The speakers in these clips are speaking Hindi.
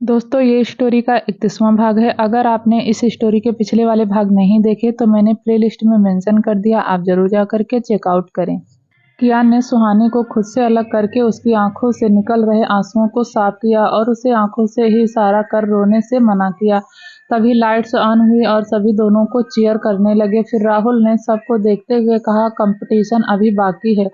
दोस्तों, ये स्टोरी का 31वां भाग है। अगर आपने इस स्टोरी के पिछले वाले भाग नहीं देखे तो मैंने प्लेलिस्ट में मेंशन कर दिया, आप ज़रूर जा कर के चेकआउट करें। कियान ने सुहानी को खुद से अलग करके उसकी आंखों से निकल रहे आंसुओं को साफ किया और उसे आंखों से ही इशारा कर रोने से मना किया। तभी लाइट्स ऑन हुई और सभी दोनों को चीयर करने लगे। फिर राहुल ने सबको देखते हुए कहा, कंपटीशन अभी बाकी है।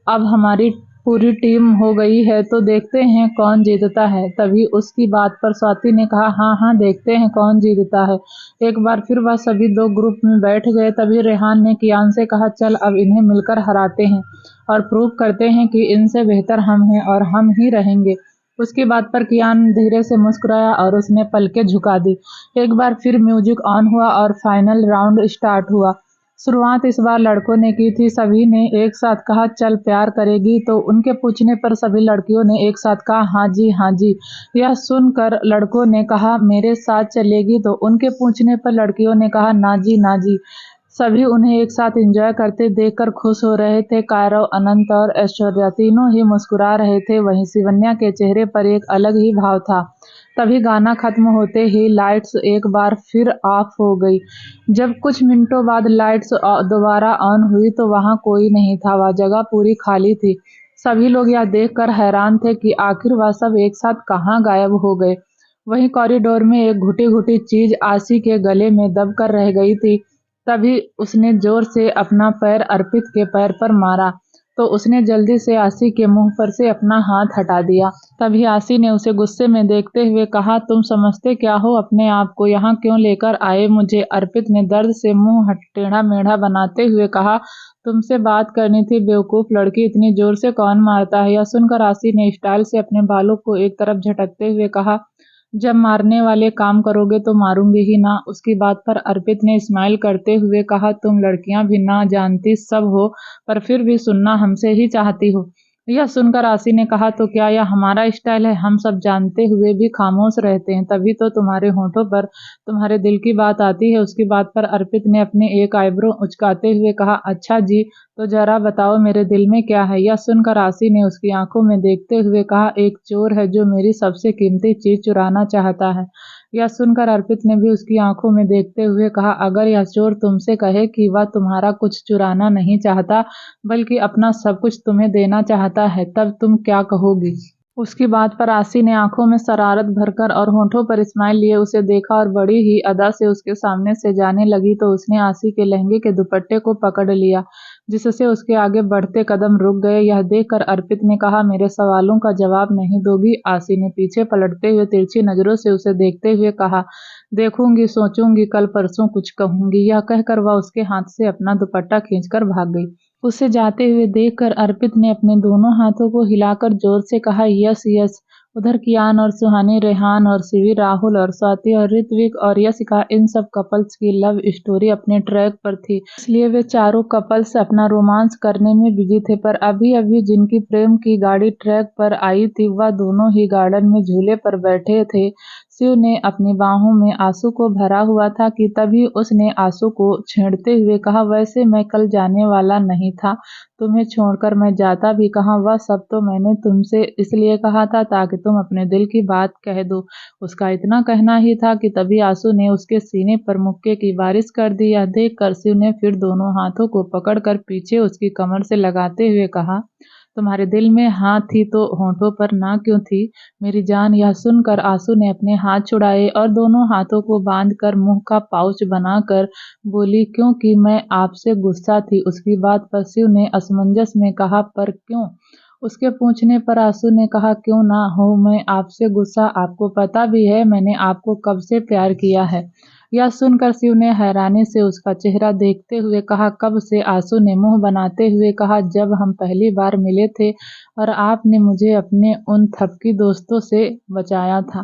अब हमारी पूरी टीम हो गई है तो देखते हैं कौन जीतता है। तभी उसकी बात पर स्वाति ने कहा, हाँ हाँ, देखते हैं कौन जीतता है। एक बार फिर वह सभी दो ग्रुप में बैठ गए। तभी रेहान ने कियान से कहा, चल अब इन्हें मिलकर हराते हैं और प्रूव करते हैं कि इनसे बेहतर हम हैं और हम ही रहेंगे। उसकी बात पर कियान धीरे से मुस्कुराया और उसने पलकें झुका दी। एक बार फिर म्यूजिक ऑन हुआ और फाइनल राउंड स्टार्ट हुआ। शुरुआत इस बार लड़कों ने की थी। सभी ने एक साथ कहा, चल प्यार करेगी? तो उनके पूछने पर सभी लड़कियों ने एक साथ कहा, हाँ जी हाँ जी। यह सुनकर लड़कों ने कहा, मेरे साथ चलेगी? तो उनके पूछने पर लड़कियों ने कहा, ना जी ना जी। सभी उन्हें एक साथ एंजॉय करते देखकर खुश हो रहे थे। कायरव, अनंत और ऐश्वर्या तीनों ही मुस्कुरा रहे थे। वहीं शिवन्या के चेहरे पर एक अलग ही भाव था। तभी गाना खत्म होते ही लाइट्स एक बार फिर ऑफ हो गई। जब कुछ मिनटों बाद लाइट्स दोबारा ऑन हुई तो वहां कोई नहीं था। वह जगह पूरी खाली थी। सभी लोग यह देखकर हैरान थे कि आखिर वह सब एक साथ कहाँ गायब हो गए। वहीं कॉरिडोर में एक घुटी घुटी चीज आशी के गले में दब कर रह गई थी। तभी उसने जोर से अपना पैर अर्पित के पैर पर मारा तो उसने जल्दी से आशी के मुंह पर से अपना हाथ हटा दिया। तभी आशी ने उसे गुस्से में देखते हुए कहा, तुम समझते क्या हो अपने आप को? यहाँ क्यों लेकर आए मुझे? अर्पित ने दर्द से मुंह टेढ़ा मेढ़ा बनाते हुए कहा, तुमसे बात करनी थी बेवकूफ लड़की, इतनी जोर से कौन मारता है? यह सुनकर आशी ने स्टाइल से अपने बालों को एक तरफ झटकते हुए कहा, जब मारने वाले काम करोगे तो मारूंगी ही ना। उसकी बात पर अर्पित ने स्माइल करते हुए कहा, तुम लड़कियां भी ना जानती सब हो पर फिर भी सुनना हमसे ही चाहती हो। यह सुनकर आशी ने कहा, तो क्या यह हमारा स्टाइल है? हम सब जानते हुए भी खामोश रहते हैं, तभी तो तुम्हारे होठों पर तुम्हारे दिल की बात आती है। उसकी बात पर अर्पित ने अपने एक आईब्रो उचकाते हुए कहा, अच्छा जी, तो जरा बताओ मेरे दिल में क्या है? यह सुनकर आशी ने उसकी आंखों में देखते हुए कहा, एक चोर है जो मेरी सबसे कीमती चीज चुराना चाहता है। यह सुनकर अर्पित ने भी उसकी आंखों में देखते हुए कहा, अगर यह चोर तुमसे कहे कि वह तुम्हारा कुछ चुराना नहीं चाहता बल्कि अपना सब कुछ तुम्हें देना चाहता है, तब तुम क्या कहोगी? उसकी बात पर आशी ने आंखों में शरारत भरकर और होठों पर स्माइल लिए उसे देखा और बड़ी ही अदा से उसके सामने से जाने लगी तो उसने आशी के लहंगे के दुपट्टे को पकड़ लिया, जिससे उसके आगे बढ़ते कदम रुक गए। यह देखकर अर्पित ने कहा, मेरे सवालों का जवाब नहीं दोगी? आशी ने पीछे पलटते हुए तिरछी नजरों से उसे देखते हुए कहा, देखूंगी, सोचूंगी, कल परसों कुछ कहूंगी। यह कहकर वह उसके हाथ से अपना दुपट्टा खींचकर भाग गई। उसे जाते हुए देखकर अर्पित ने अपने दोनों हाथों को हिलाकर जोर से कहा, यस यस। उधर कियान और सुहानी, रेहान और शिवी, राहुल और स्वाति और ऋत्विक और यशिका, इन सब कपल्स की लव स्टोरी अपने ट्रैक पर थी, इसलिए वे चारों कपल्स अपना रोमांस करने में बिजी थे। पर अभी अभी जिनकी प्रेम की गाड़ी ट्रैक पर आई थी वह दोनों ही गार्डन में झूले पर बैठे थे। शिव ने अपनी बाहों में आंसू को भरा हुआ था कि तभी उसने आंसू को छेड़ते हुए कहा, वैसे मैं कल जाने वाला नहीं था, तुम्हें छोड़कर मैं जाता भी कहाँ? वह सब तो मैंने तुमसे इसलिए कहा था ताकि तुम अपने दिल की बात कह दो। उसका इतना कहना ही था कि तभी आंसू ने उसके सीने पर मुक्के की बारिश कर दी। यह देखकर शिव ने फिर दोनों हाथों को पकड़कर पीछे उसकी कमर से लगाते हुए कहा, तुम्हारे दिल में हाँ थी तो होठों पर ना क्यों थी मेरी जान? यह सुनकर आंसू ने अपने हाथ छुड़ाए और दोनों हाथों को बांधकर मुंह का पाउच बनाकर बोली, क्योंकि मैं आपसे गुस्सा थी। उसकी बात पर शिव ने असमंजस में कहा, पर क्यों? उसके पूछने पर आंसू ने कहा, क्यों ना हो मैं आपसे गुस्सा? आपको पता भी है मैंने आपको कब से प्यार किया है। यह सुनकर शिव ने हैरानी से उसका चेहरा देखते हुए कहा, कब से? आंसू ने मुंह बनाते हुए कहा, जब हम पहली बार मिले थे और आपने मुझे अपने उन थपकी दोस्तों से बचाया था,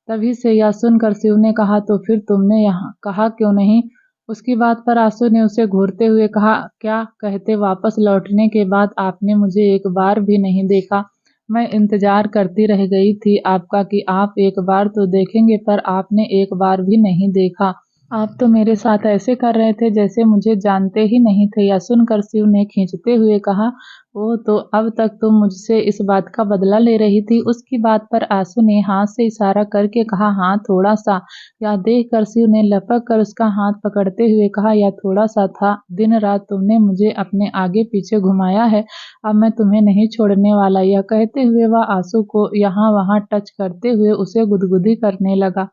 तभी से। यह सुनकर शिव ने कहा, तो फिर तुमने यहाँ कहा क्यों नहीं? उसकी बात पर आंसू ने उसे घूरते हुए कहा, क्या कहते वापस लौटने के बाद आपने मुझे एक बार भी नहीं देखा? मैं इंतजार करती रह गई थी आपका कि आप एक बार तो देखेंगे, पर आपने एक बार भी नहीं देखा। आप तो मेरे साथ ऐसे कर रहे थे जैसे मुझे जानते ही नहीं थे। यह सुनकर शिव ने खींचते हुए कहा, ओह, तो अब तक तुम मुझसे इस बात का बदला ले रही थी। उसकी बात पर आंसू ने हाथ से इशारा करके कहा, हाँ, थोड़ा सा। यह देखकर शिव ने लपक कर उसका हाथ पकड़ते हुए कहा, यह थोड़ा सा था। दिन रात तुमने मुझे अपने आगे पीछे घुमाया है, अब मैं तुम्हें नहीं छोड़ने वाला। यह कहते हुए वह आंसू को यहाँ वहाँ टच करते हुए उसे गुदगुदी करने लगा।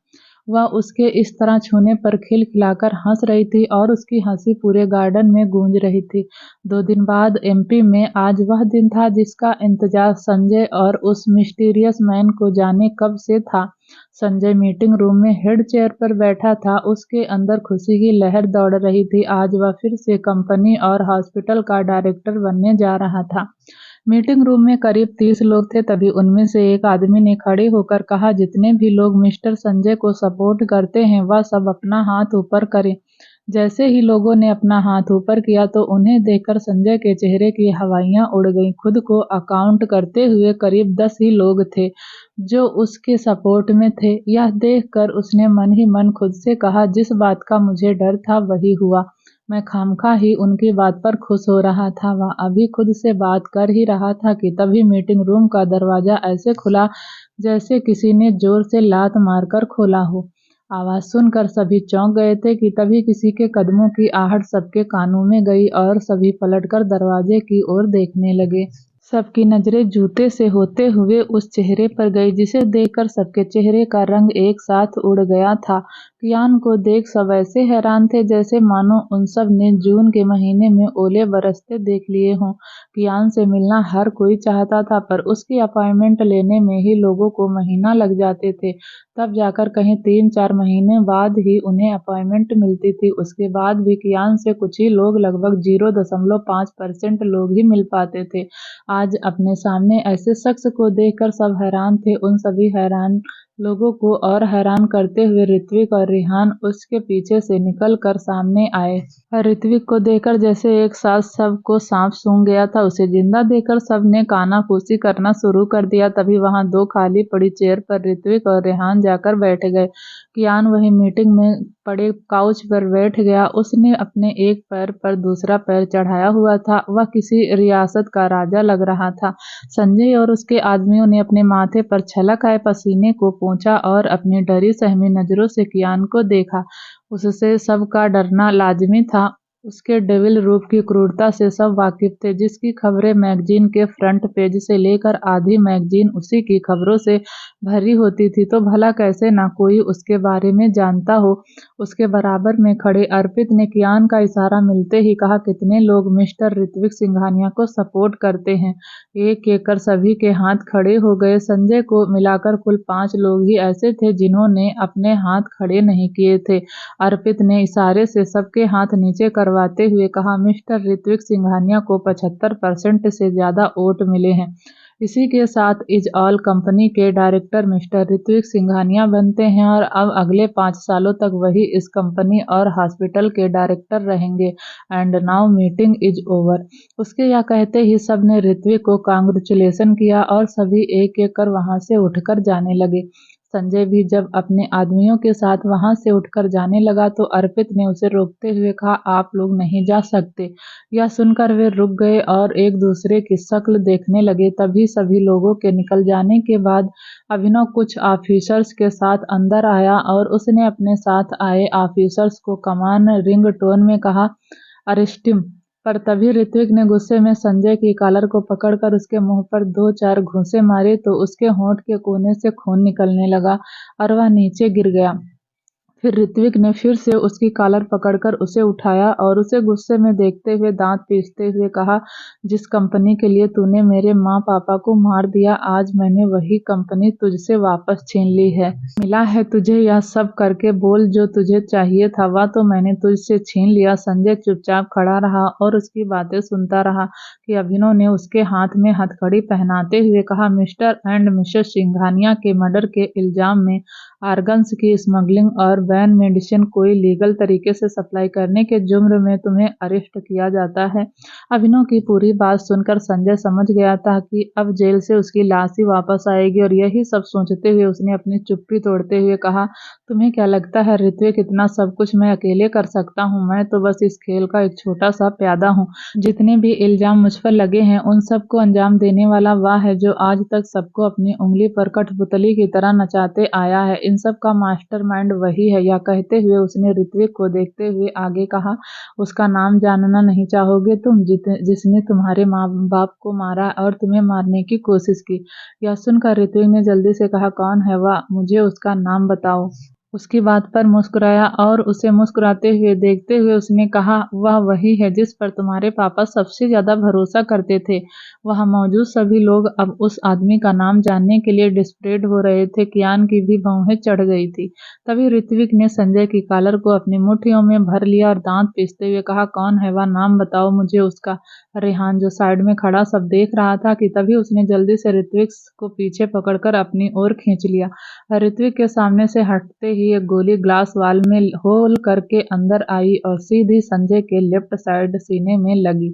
वह उसके इस तरह छूने पर खिलखिलाकर हंस रही थी और उसकी हंसी पूरे गार्डन में गूंज रही थी। 2 दिन बाद एमपी में आज वह दिन था जिसका इंतजार संजय और उस मिस्टीरियस मैन को जाने कब से था। संजय मीटिंग रूम में हेड चेयर पर बैठा था। उसके अंदर खुशी की लहर दौड़ रही थी। आज वह फिर से कंपनी और हॉस्पिटल का डायरेक्टर बनने जा रहा था। मीटिंग रूम में करीब 30 लोग थे। तभी उनमें से एक आदमी ने खड़े होकर कहा, जितने भी लोग मिस्टर संजय को सपोर्ट करते हैं वह सब अपना हाथ ऊपर करें। जैसे ही लोगों ने अपना हाथ ऊपर किया तो उन्हें देखकर संजय के चेहरे की हवाइयां उड़ गईं। खुद को अकाउंट करते हुए करीब 10 ही लोग थे जो उसके सपोर्ट में थे। यह देखकर उसने मन ही मन खुद से कहा, जिस बात का मुझे डर था वही हुआ। मैं खामखा ही उनकी बात पर खुश हो रहा था। वह अभी खुद से बात कर ही रहा था कि तभी मीटिंग रूम का दरवाजा ऐसे खुला जैसे किसी ने जोर से लात मारकर खोला हो। आवाज सुनकर सभी चौंक गए थे कि तभी किसी के कदमों की आहट सबके कानों में गई और सभी पलटकर दरवाजे की ओर देखने लगे। सबकी नजरें जूते से होते हुए उस चेहरे पर गई जिसे देखकर सबके चेहरे का रंग एक साथ उड़ गया था। कियान को देख सब ऐसे हैरान थे जैसे मानो उन सब ने जून के महीने में ओले बरसते देख लिए हों। कियान से मिलना हर कोई चाहता था पर उसकी अपॉइंटमेंट लेने में ही लोगों को महीना लग जाते थे। तब जाकर कहीं 3-4 महीने बाद ही उन्हें अपॉइंटमेंट मिलती थी। उसके बाद भी कियान से कुछ ही लोग, लगभग 0.5% लोग ही मिल पाते थे। आज अपने सामने ऐसे शख्स को देखकर सब हैरान थे। उन सभी हैरान लोगों को और हैरान करते हुए ऋत्विक और रिहान उसके पीछे से निकल कर सामने आए। ऋत्विक को देखकर जैसे एक साथ सबको सांप सूंघ गया था। उसे जिंदा देखकर सबने कानाफूसी करना शुरू कर दिया। तभी वहां 2 खाली पड़ी चेयर पर ऋत्विक और रेहान जाकर बैठ गए। कियान वही मीटिंग में पड़े काउच पर बैठ गया। उसने अपने एक पैर पर दूसरा पैर चढ़ाया हुआ था। वह किसी रियासत का राजा लग रहा था। संजय और उसके आदमियों ने अपने माथे पर छलक आए पसीने को पोंछा और अपनी डरी सहमी नजरों से कियान को देखा। उससे सबका डरना लाजिमी था। उसके डेविल रूप की क्रूरता से सब वाकिफ थे, जिसकी खबरें मैगजीन के फ्रंट पेज से लेकर आधी मैगजीन उसी की खबरों से भरी होती थी। तो भला कैसे ना कोई उसके बारे में जानता हो। उसके बराबर में खड़े अर्पित ने कियान का इशारा मिलते ही कहा, कितने लोग मिस्टर ऋत्विक सिंघानिया को सपोर्ट करते हैं। एक एक कर सभी के हाथ खड़े हो गए। संजय को मिलाकर कुल 5 लोग ही ऐसे थे जिन्होंने अपने हाथ खड़े नहीं किए थे। अर्पित ने इशारे से सबके हाथ नीचे करवाते हुए कहा, मिस्टर ऋत्विक सिंघानिया को 75% से ज्यादा वोट मिले हैं। इसी के साथ इज ऑल कंपनी के डायरेक्टर मिस्टर ऋत्विक सिंघानिया बनते हैं और अब अगले 5 सालों तक वही इस कंपनी और हॉस्पिटल के डायरेक्टर रहेंगे। And now meeting is over. उसके यह कहते ही सबने ऋत्विक को कांग्रेचुलेशन किया और सभी एक एक कर वहां से उठकर जाने लगे। संजय भी जब अपने आदमियों के साथ वहां से उठकर जाने लगा तो अर्पित ने उसे रोकते हुए कहा, आप लोग नहीं जा सकते। यह सुनकर वे रुक गए और एक दूसरे की शक्ल देखने लगे। तभी सभी लोगों के निकल जाने के बाद अभिनव कुछ ऑफिसर्स के साथ अंदर आया और उसने अपने साथ आए ऑफिसर्स को कमान रिंग टोन में कहा, अरेस्ट। पर तभी ऋत्विक ने गुस्से में संजय की कॉलर को पकड़कर उसके मुंह पर 2-4 घूंसे मारे तो उसके होंठ के कोने से खून निकलने लगा और वह नीचे गिर गया। फिर ऋत्विक ने फिर से उसकी कॉलर पकड़कर उसे उठाया और उसे गुस्से में देखते हुए दांत पीसते हुए कहा, जिस कंपनी के लिए तूने मेरे माँ पापा को मार दिया, आज मैंने वही कंपनी तुझसे वापस छीन ली है। मिला है तुझे यह सब करके, बोल जो तुझे चाहिए था वह तो मैंने तुझसे छीन लिया। संजय चुपचाप खड़ा रहा और उसकी बातें सुनता रहा कि अभिनव ने उसके हाथ में हथकड़ी पहनाते हुए कहा, मिस्टर एंड मिसेस सिंघानिया के मर्डर के इल्जाम में आर्गन्स की स्मगलिंग और बैन मेडिसिन कोई लीगल तरीके से सप्लाई करने के जुर्म में तुम्हें अरेस्ट किया जाता है। अभिनव की पूरी बात सुनकर संजय समझ गया था कि अब जेल से उसकी लाश ही वापस आएगी और यही सब सोचते हुए उसने अपनी चुप्पी तोड़ते हुए कहा, तुम्हें क्या लगता है ऋत्विक, इतना सब कुछ मैं अकेले कर सकता हूँ? मैं तो बस इस खेल का एक छोटा सा प्यादा हूँ। जितने भी इल्जाम मुझ पर लगे हैं उन सबको अंजाम देने वाला वह है जो आज तक सबको अपनी उंगली पर कठपुतली की तरह नचाते आया है। इन सब का मास्टरमाइंड वही है। यह कहते हुए उसने ऋत्विक को देखते हुए आगे कहा, उसका नाम जानना नहीं चाहोगे तुम, जिसने तुम्हारे माँ बाप को मारा और तुम्हें मारने की कोशिश की? यह सुनकर ऋत्विक ने जल्दी से कहा, कौन है वह? मुझे उसका नाम बताओ। उसकी बात पर मुस्कुराया और उसे मुस्कुराते हुए देखते हुए उसने कहा, वह वही है जिस पर तुम्हारे पापा सबसे ज्यादा भरोसा करते थे। वहां मौजूद सभी लोग अब उस आदमी का नाम जानने के लिए डिस्परेट हो रहे थे। कियान की भी भौहें चढ़ गई थी। तभी ऋत्विक ने संजय की कॉलर को अपनी मुट्ठियों में भर लिया और दांत पीसते हुए कहा, कौन है वह? नाम बताओ मुझे उसका। रेहान जो साइड में खड़ा सब देख रहा था कि तभी उसने जल्दी से ऋत्विक को पीछे पकड़कर अपनी ओर खींच लिया। ऋत्विक के सामने से हटते ही एक गोली ग्लास वॉल में होल करके अंदर आई और सीधी संजय के लेफ्ट साइड सीने में लगी।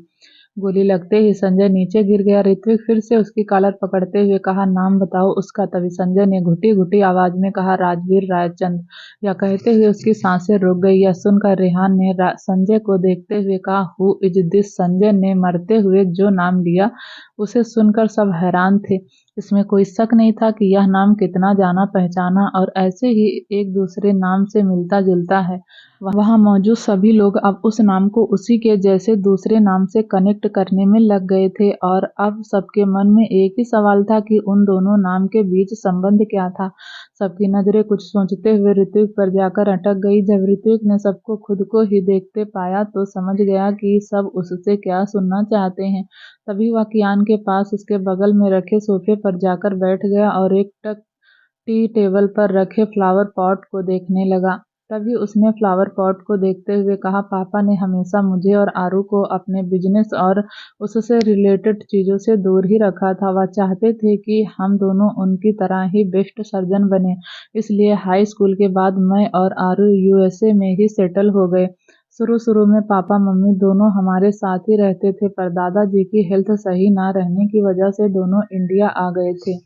गोली लगते ही संजय नीचे गिर गया। ऋत्विक फिर से उसकी कॉलर पकड़ते हुए कहा, नाम बताओ उसका। तभी संजय ने घुटी घुटी आवाज में कहा, राजवीर रायचंद। यह कहते हुए उसकी सांसें रुक गई। यह सुनकर रेहान ने संजय को देखते हुए कहा, हु इज दिस? संजय ने मरते हुए जो नाम लिया उसे सुनकर सब हैरान थे। इसमें कोई शक नहीं था कि यह नाम कितना जाना पहचाना और ऐसे ही एक दूसरे नाम से मिलता जुलता है। वहां मौजूद सभी लोग अब उस नाम को उसी के जैसे दूसरे नाम से कनेक्ट करने में लग गए थे और अब सबके मन में एक ही सवाल था कि उन दोनों नाम के बीच संबंध क्या था। सबकी नजरें कुछ सोचते हुए ऋत्विक पर जाकर अटक गई। जब ऋत्विक ने सबको खुद को ही देखते पाया तो समझ गया कि सब उससे क्या सुनना चाहते हैं। तभी वह कियान के पास उसके बगल में रखे सोफे पर जाकर बैठ गया और एक टक टी टेबल पर रखे फ्लावर पॉट को देखने लगा। तभी उसने फ्लावर पॉट को देखते हुए कहा, पापा ने हमेशा मुझे और आरू को अपने बिजनेस और उससे रिलेटेड चीजों से दूर ही रखा था। वह चाहते थे कि हम दोनों उनकी तरह ही बेस्ट सर्जन बने। इसलिए हाई स्कूल के बाद मैं और आरू यूएसए में ही सेटल हो गए। शुरू शुरू में पापा मम्मी दोनों हमारे साथ ही रहते थे, पर दादाजी की हेल्थ सही ना रहने की वजह से दोनों इंडिया आ गए थे।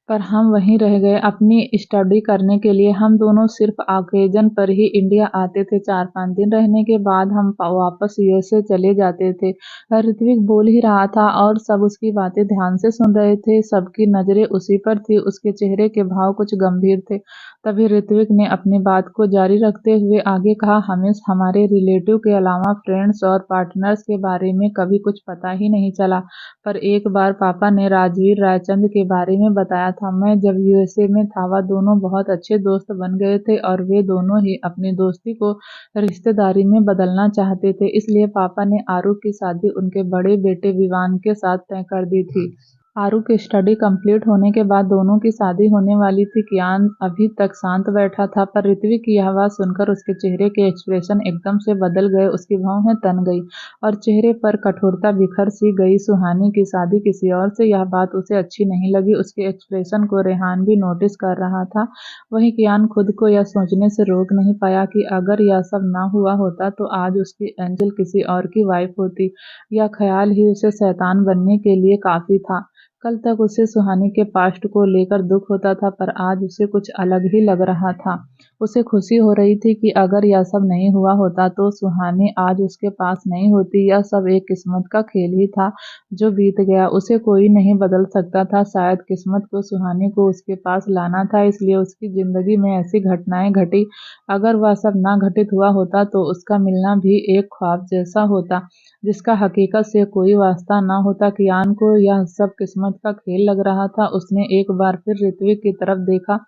पर हम वहीं रह गए अपनी स्टडी करने के लिए। हम दोनों सिर्फ ऑकेजन पर ही इंडिया आते थे। 4-5 दिन रहने के बाद हम वापस यूएसए चले जाते थे। ऋत्विक बोल ही रहा था और सब उसकी बातें ध्यान से सुन रहे थे। सबकी नजरें उसी पर थी। उसके चेहरे के भाव कुछ गंभीर थे। तभी ऋत्विक ने अपनी बात को जारी रखते हुए आगे कहा, हमें हमारे रिलेटिव के अलावा फ्रेंड्स और पार्टनर्स के बारे में कभी कुछ पता ही नहीं चला। पर एक बार पापा ने राजवीर रायचंद के बारे में बताया था। मैं जब यूएसए में था वह दोनों बहुत अच्छे दोस्त बन गए थे और वे दोनों ही अपनी दोस्ती को रिश्तेदारी में बदलना चाहते थे। इसलिए पापा ने आरू की शादी उनके बड़े बेटे विवान के साथ तय कर दी थी। आरू की स्टडी कंप्लीट होने के बाद दोनों की शादी होने वाली थी। कियान अभी तक शांत बैठा था, पर ऋत्विक की यह बात सुनकर उसके चेहरे के एक्सप्रेशन एकदम से बदल गए। उसकी भौहें तन गई और चेहरे पर कठोरता बिखर सी गई। सुहानी की शादी किसी और से, यह बात उसे अच्छी नहीं लगी। उसके एक्सप्रेशन को रेहान भी नोटिस कर रहा था। वहीं कियान खुद को यह सोचने से रोक नहीं पाया कि अगर यह सब ना हुआ होता तो आज उसकी एंजल किसी और की वाइफ होती। यह ख्याल ही उसे शैतान बनने के लिए काफी था। कल तक उसे सुहानी के पास्ट को लेकर दुख होता था, पर आज उसे कुछ अलग ही लग रहा था। उसे खुशी हो रही थी कि अगर यह सब नहीं हुआ होता तो सुहानी आज उसके पास नहीं होती। यह सब एक किस्मत का खेल ही था जो बीत गया। उसे कोई नहीं बदल सकता था। शायद किस्मत को सुहानी को उसके पास लाना था, इसलिए उसकी जिंदगी में ऐसी घटनाएं घटी। अगर वह सब ना घटित हुआ होता तो उसका मिलना भी एक ख्वाब जैसा होता, जिसका हकीकत से कोई वास्ता ना होता। कियान को यह सब किस्मत का खेल लग रहा था। उसने एक बार फिर ऋत्विक की तरफ देखा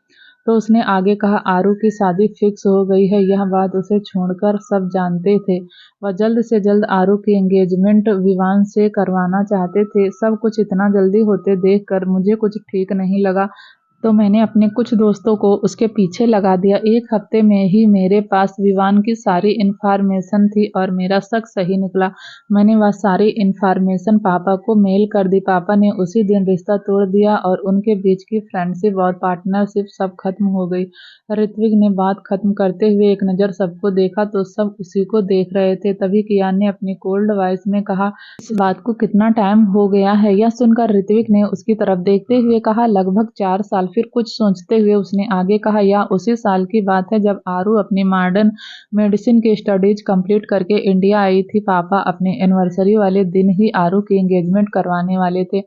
तो उसने आगे कहा, आरू की शादी फिक्स हो गई है। यह बात उसे छोड़कर सब जानते थे। वह जल्द से जल्द आरू की एंगेजमेंट विवान से करवाना चाहते थे। सब कुछ इतना जल्दी होते देखकर मुझे कुछ ठीक नहीं लगा। तो मैंने अपने कुछ दोस्तों को उसके पीछे लगा दिया। 1 हफ्ते में ही मेरे पास विवान की सारी इन्फॉर्मेशन थी और मेरा शक सही निकला। मैंने वह सारी इन्फॉर्मेशन पापा को मेल कर दी। पापा ने उसी दिन रिश्ता तोड़ दिया और उनके बीच की फ्रेंडशिप और पार्टनरशिप सब खत्म हो गई। ऋत्विक ने बात खत्म करते हुए एक नज़र सबको देखा तो सब उसी को देख रहे थे। तभी कियान ने अपनी कोल्ड वॉइस में कहा, इस बात को कितना टाइम हो गया है? यह सुनकर ऋत्विक ने उसकी तरफ देखते हुए कहा, लगभग 4 साल। फिर कुछ सोचते हुए उसने आगे कहा, यह उसी साल की बात है जब आरू अपनी मॉडर्न मेडिसिन की स्टडीज कंप्लीट करके इंडिया आई थी। पापा अपने एनिवर्सरी वाले दिन ही आरू की एंगेजमेंट करवाने वाले थे,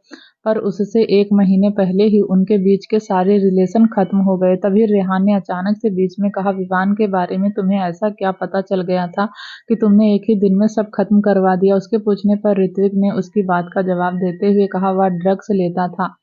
पर उससे 1 महीने पहले ही उनके बीच के सारे रिलेशन खत्म हो गए। तभी रेहान ने अचानक से बीच में कहा, विवान के बारे में तुम्हें ऐसा क्या पता चल गया था कि तुमने एक ही दिन में सब खत्म करवा दिया? उसके पूछने पर ऋत्विक ने उसकी बात का जवाब देते हुए कहा, वह ड्रग्स लेता था,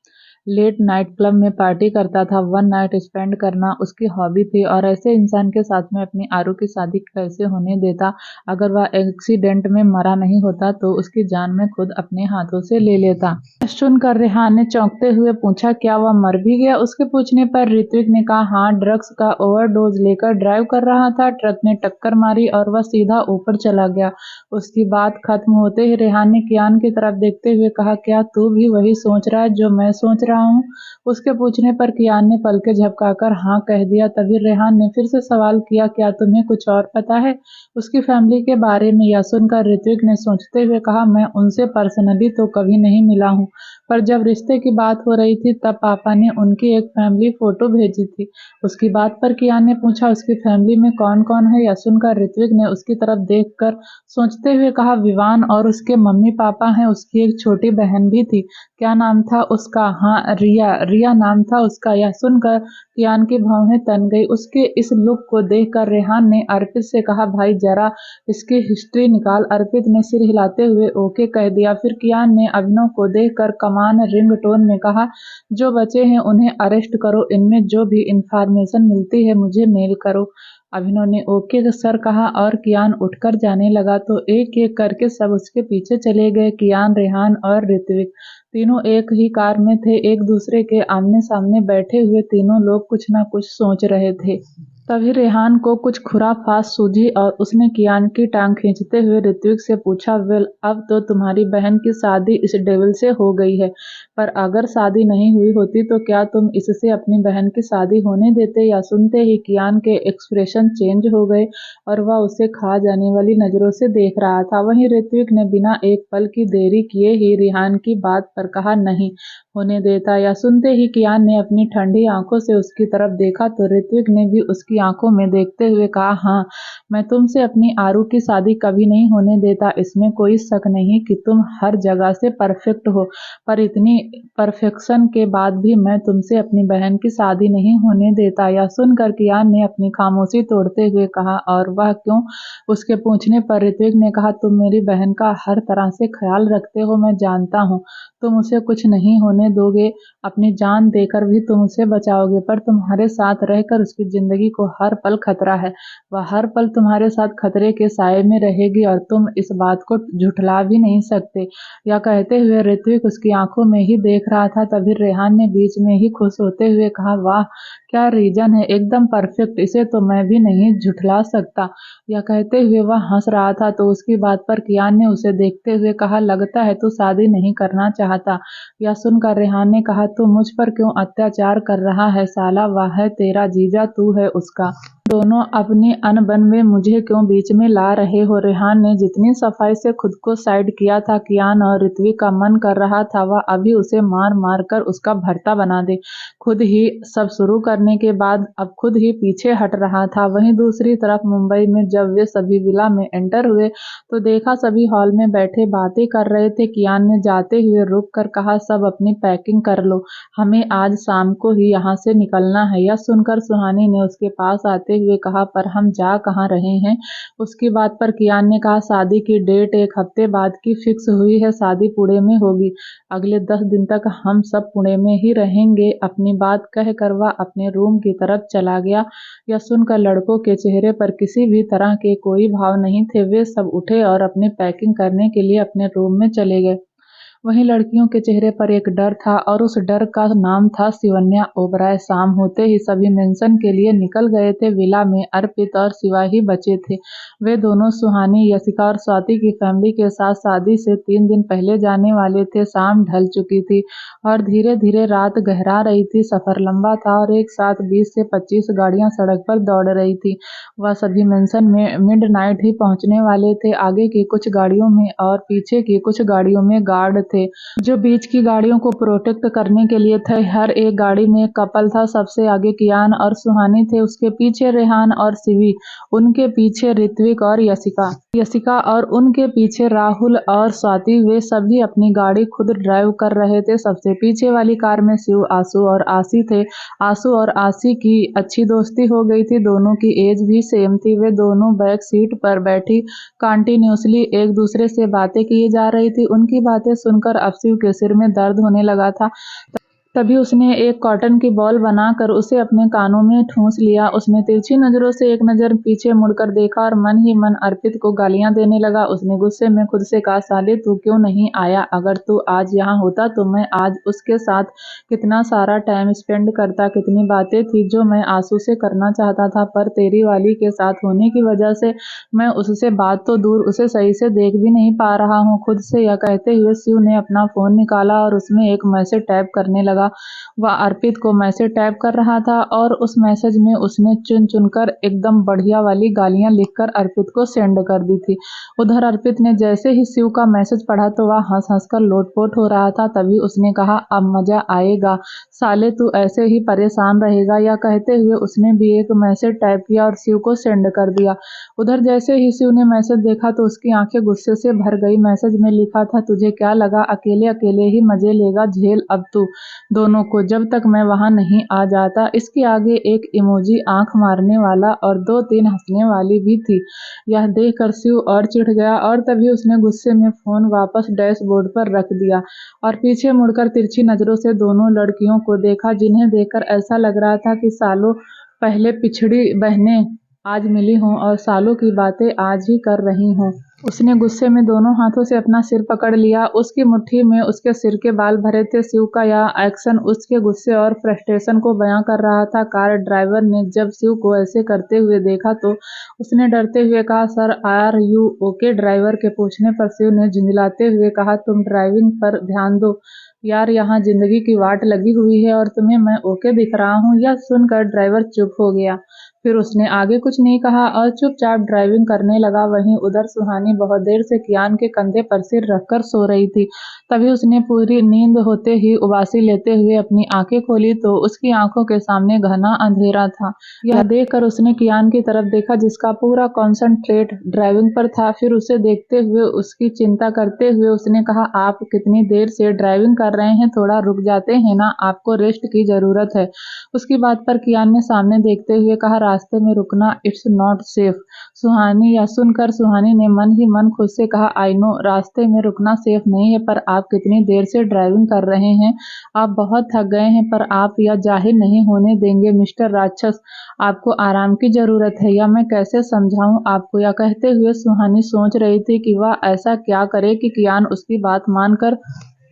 लेट नाइट क्लब में पार्टी करता था, 1 नाइट स्पेंड करना उसकी हॉबी थी और ऐसे इंसान के साथ में अपनी आरू की शादी कैसे होने देता? अगर वह एक्सीडेंट में मरा नहीं होता तो उसकी जान मैं खुद अपने हाथों से ले लेता। सुनकर रेहान ने चौंकते हुए पूछा, क्या वह मर भी गया? उसके पूछने पर ऋत्विक ने कहा, हाँ, ड्रग्स का ओवरडोज लेकर ड्राइव कर रहा था, ट्रक ने टक्कर मारी और वह सीधा ऊपर चला गया। उसकी बात खत्म होते ही रेहान ने कियान की तरफ देखते हुए कहा, क्या तू भी वही सोच रहा है जो मैं सोच रहा हूँ? उसके पूछने पर कियान ने पलकें झपकाकर हाँ कह दिया। तभी रेहान ने फिर से सवाल किया, क्या तुम्हें कुछ और पता है उसकी फैमिली के बारे में? यह सुनकर ऋत्विक ने सोचते हुए कहा, मैं उनसे पर्सनली तो कभी नहीं मिला हूँ, पर जब रिश्ते की बात हो रही थी तब पापा ने उनकी एक फैमिली फोटो भेजी थी। उसकी बात पर कियान ने पूछा, उसकी फैमिली में कौन कौन है? यह सुनकर ऋत्विक ने उसकी तरफ देखकर सोचते हुए कहा, विवान और उसके मम्मी पापा हैं, उसकी एक छोटी बहन भी थी। क्या नाम था उसका? हाँ, रिया, रिया नाम था उसका। यह सुनकर कियान की भौहें तन गई। उसके इस लुक को देखकर रेहान ने अर्पित से कहा, भाई जरा इसकी हिस्ट्री निकाल। अर्पित ने सिर हिलाते हुए ओके कह दिया। फिर कियान ने अभिनव को देखकर कमान रिंगटोन में कहा, जो बचे हैं उन्हें अरेस्ट करो, इनमें जो भी इंफॉर्मेशन मिलती है मुझे मेल करो। अभिनव ने ओके सर कहा और कियान उठकर जाने लगा तो एक एक करके सब उसके पीछे चले गए। कियान, रेहान और ऋत्विक तीनों एक ही कार में थे। एक दूसरे के आमने सामने बैठे हुए तीनों लोग कुछ ना कुछ सोच रहे थे। तभी रेहान को कुछ खुराफात सूझी और उसने कियान की टांग खींचते हुए ऋत्विक से पूछा, वेल, अब तो तुम्हारी बहन की शादी इस डेविल से हो गई है, पर अगर शादी नहीं हुई होती तो क्या तुम इससे अपनी बहन की शादी होने देते? या सुनते ही कियान के एक्सप्रेशन चेंज हो गए और वह उसे खा जाने वाली नजरों से देख रहा था। वहीं ऋत्विक ने बिना एक पल की देरी किए ही रेहान की बात पर कहा, नहीं होने देता। या सुनते ही कियान ने अपनी ठंडी आंखों से उसकी तरफ देखा तो ऋत्विक ने भी उसकी आंखों में देखते हुए कहा, हाँ, मैं तुमसे अपनी आरू की शादी कभी नहीं होने देता। इसमें कोई शक नहीं कि तुम हर जगह से परफेक्ट हो, पर इतनी परफेक्शन के बाद भी मैं तुमसे अपनी बहन की शादी नहीं होने देता। यह सुनकर कियान ने अपनी खामोशी तोड़ते हुए कहा, और वह क्यों? उसके पूछने पर ऋत्विक ने कहा, तुम मेरी बहन का हर तरह से ख्याल रखते हो, मैं जानता हूँ। तुम उसे कुछ नहीं होने दोगे, अपनी जान देकर भी तुम उसे बचाओगे, पर तुम्हारे साथ रहकर उसकी जिंदगी को हर पल खतरा है। वह हर पल तुम्हारे साथ खतरे के साए में रहेगी और तुम इस बात को झुठला भी नहीं सकते। यह कहते हुए ऋत्विक उसकी आंखों में ही देख रहा था। तभी रेहान ने बीच में ही खुश होते हुए कहा, वाह, क्या रीजन है, एकदम परफेक्ट, इसे तो मैं भी नहीं झुठला सकता। यह कहते हुए वह हंस रहा था तो उसकी बात पर कियान ने उसे देखते हुए कहा, लगता है तू शादी नहीं करना चाहता। यह सुनकर रेहान ने कहा, तू मुझ पर क्यों अत्याचार कर रहा है साला? वह है तेरा जीजा, तू है उसका। दोनों अपनी अनबन में मुझे क्यों बीच में ला रहे हो? रेहान ने जितनी सफाई से खुद को साइड किया था, कियान और ऋत्विक का मन कर रहा था वह अभी उसे मार मार कर उसका भर्ता बना दे। खुद ही सब शुरू करने के बाद अब खुद ही पीछे हट रहा था। वहीं दूसरी तरफ मुंबई में जब वे सभी विला में एंटर हुए तो देखा सभी हॉल में बैठे बातें कर रहे थे। कियान ने जाते हुए रुक कर कहा, सब अपनी पैकिंग कर लो, हमें आज शाम को ही यहाँ से निकलना है। यह सुनकर सुहानी ने उसके पास आते हुए कहा, पर हम जा कहाँ रहे हैं? उसकी बात पर कियान ने कहा, शादी की डेट 1 हफ्ते बाद की फिक्स हुई है, शादी पुणे में होगी, अगले 10 दिन तक हम सब पुणे में ही रहेंगे। अपनी बात कहकर वह अपने रूम की तरफ चला गया। यह सुनकर लड़कों के चेहरे पर किसी भी तरह के कोई भाव नहीं थे। वे सब उठे और अपनी पैकिंग करने के लिए अपने रूम में चले गए। वहीं लड़कियों के चेहरे पर एक डर था और उस डर का नाम था शिवन्या ओबराय। शाम होते ही सभी मेंशन के लिए निकल गए थे। विला में अर्पित और शिवा ही बचे थे। वे दोनों सुहानी, यशिका और स्वाति की फैमिली के साथ शादी से 3 दिन पहले जाने वाले थे। शाम ढल चुकी थी और धीरे धीरे रात गहरा रही थी। सफर लंबा था और एक साथ 20 से 25 गाड़ियां सड़क पर दौड़ रही थी। वह सभी मेंशन में मिडनाइट ही पहुंचने वाले थे। आगे की कुछ गाड़ियों में और पीछे की कुछ गाड़ियों में गार्ड थे जो बीच की गाड़ियों को प्रोटेक्ट करने के लिए थे। हर एक गाड़ी में एक कपल था। सबसे आगे कियान और सुहानी थे, उसके पीछे रेहान और शिवी, उनके पीछे ऋत्विक और यशिका और उनके पीछे राहुल और स्वाति। वे सभी अपनी गाड़ी खुद ड्राइव कर रहे थे। सबसे पीछे वाली कार में शिव, आशु और आशी थे। आशु और आशी की अच्छी दोस्ती हो गई थी। दोनों की एज भी सेम थी। वे दोनों बैक सीट पर बैठी कंटिन्यूअसली एक दूसरे से बातें किए जा रही थी। उनकी बातें सुनकर अब शिव के सिर में दर्द होने लगा था। तभी उसने एक कॉटन की बॉल बनाकर उसे अपने कानों में ठूंस लिया। उसने तिरछी नजरों से एक नजर पीछे मुड़कर देखा और मन ही मन अर्पित को गालियां देने लगा। उसने गुस्से में खुद से कहा, साले तू क्यों नहीं आया? अगर तू आज यहाँ होता तो मैं आज उसके साथ कितना सारा टाइम स्पेंड करता। कितनी बातें थी जो मैं आंसू से करना चाहता था, पर तेरी वाली के साथ होने की वजह से मैं उससे बात तो दूर उसे सही से देख भी नहीं पा रहा हूँ। खुद से यह कहते हुए शिव ने अपना फोन निकाला और उसमें एक मैसेज टाइप करने लगा। वह अर्पित को मैसेज टाइप कर रहा था और उस मैसेज में उसने चुन चुनकर एकदम बढ़िया वाली गालियां लिखकर अर्पित को सेंड कर दी थी। उधर अर्पित ने जैसे ही शिव का मैसेज पढ़ा तो वह हंस हंस कर लोटपोट हो रहा था। तभी उसने कहा, अब मजा आएगा साले, तू ऐसे ही परेशान रहेगा। यह कहते हुए उसने भी एक मैसेज टाइप किया और शिव को सेंड कर दिया। उधर जैसे ही शिव ने मैसेज देखा तो उसकी आंखें गुस्से से भर गई। मैसेज में लिखा था, तुझे क्या लगा अकेले अकेले ही मजे लेगा? झेल अब तू दोनों को, जब तक मैं वहां नहीं आ जाता। इसके आगे एक इमोजी आंख मारने वाला और 2-3 हंसने वाली भी थी। यह देखकर शिव और चिढ़ गया और तभी उसने गुस्से में फोन वापस डैशबोर्ड पर रख दिया और पीछे मुड़कर तिरछी नजरों से दोनों लड़कियों को देखा, जिन्हें देखकर ऐसा लग रहा था कि सालों पहले पिछड़ी बहनें आज मिली हों और सालों की बातें आज ही कर रही हों। उसने गुस्से में दोनों हाथों से अपना सिर पकड़ लिया। उसकी मुट्ठी में उसके सिर के बाल भरे थे। शिव का यह एक्शन उसके गुस्से और फ्रस्ट्रेशन को बयां कर रहा था। कार ड्राइवर ने जब शिव को ऐसे करते हुए देखा तो उसने डरते हुए कहा, sir are you okay? Driver के पूछने पर शिव ने झुंझलाते हुए कहा, तुम ड्राइविंग पर ध्यान दो यार, यहाँ जिंदगी की वाट लगी हुई है और तुम्हें मैं ओके दिख रहा हूँ। यह सुनकर ड्राइवर चुप हो गया। फिर उसने आगे कुछ नहीं कहा और चुपचाप ड्राइविंग करने लगा। वहीं उधर सुहानी बहुत देर से कियान के कंधे पर सिर रखकर सो रही थी। तभी उसने पूरी नींद होते ही उबासी लेते हुए अपनी आंखें खोली तो उसकी आंखों के सामने घना अंधेरा था। यह देखकर उसने कियान की तरफ देखा, जिसका पूरा कॉन्सेंट्रेट ड्राइविंग पर था। फिर उसे देखते हुए उसकी चिंता करते हुए उसने कहा, आप कितनी देर से ड्राइविंग कर रहे हैं? थोड़ा रुक जाते हैं ना, आपको रेस्ट की जरूरत है। उसकी बात पर कियान ने सामने देखते हुए कहा, रास्ते में रुकना इट्स नॉट सेफ। सुहानी यह सुनकर सुहानी ने मन ही मन खुद से कहा, आई नो रास्ते में रुकना सेफ नहीं है, पर आप कितनी देर से ड्राइविंग कर रहे हैं? आप बहुत थक गए हैं, पर आप यह जाहिर नहीं होने देंगे मिस्टर राक्षस, आपको आराम की जरूरत है। या मैं कैसे समझाऊं आपको? यह कहते हुए सुहानी सोच रही थी कि वह ऐसा क्या करे कि कियान उसकी बात मानकर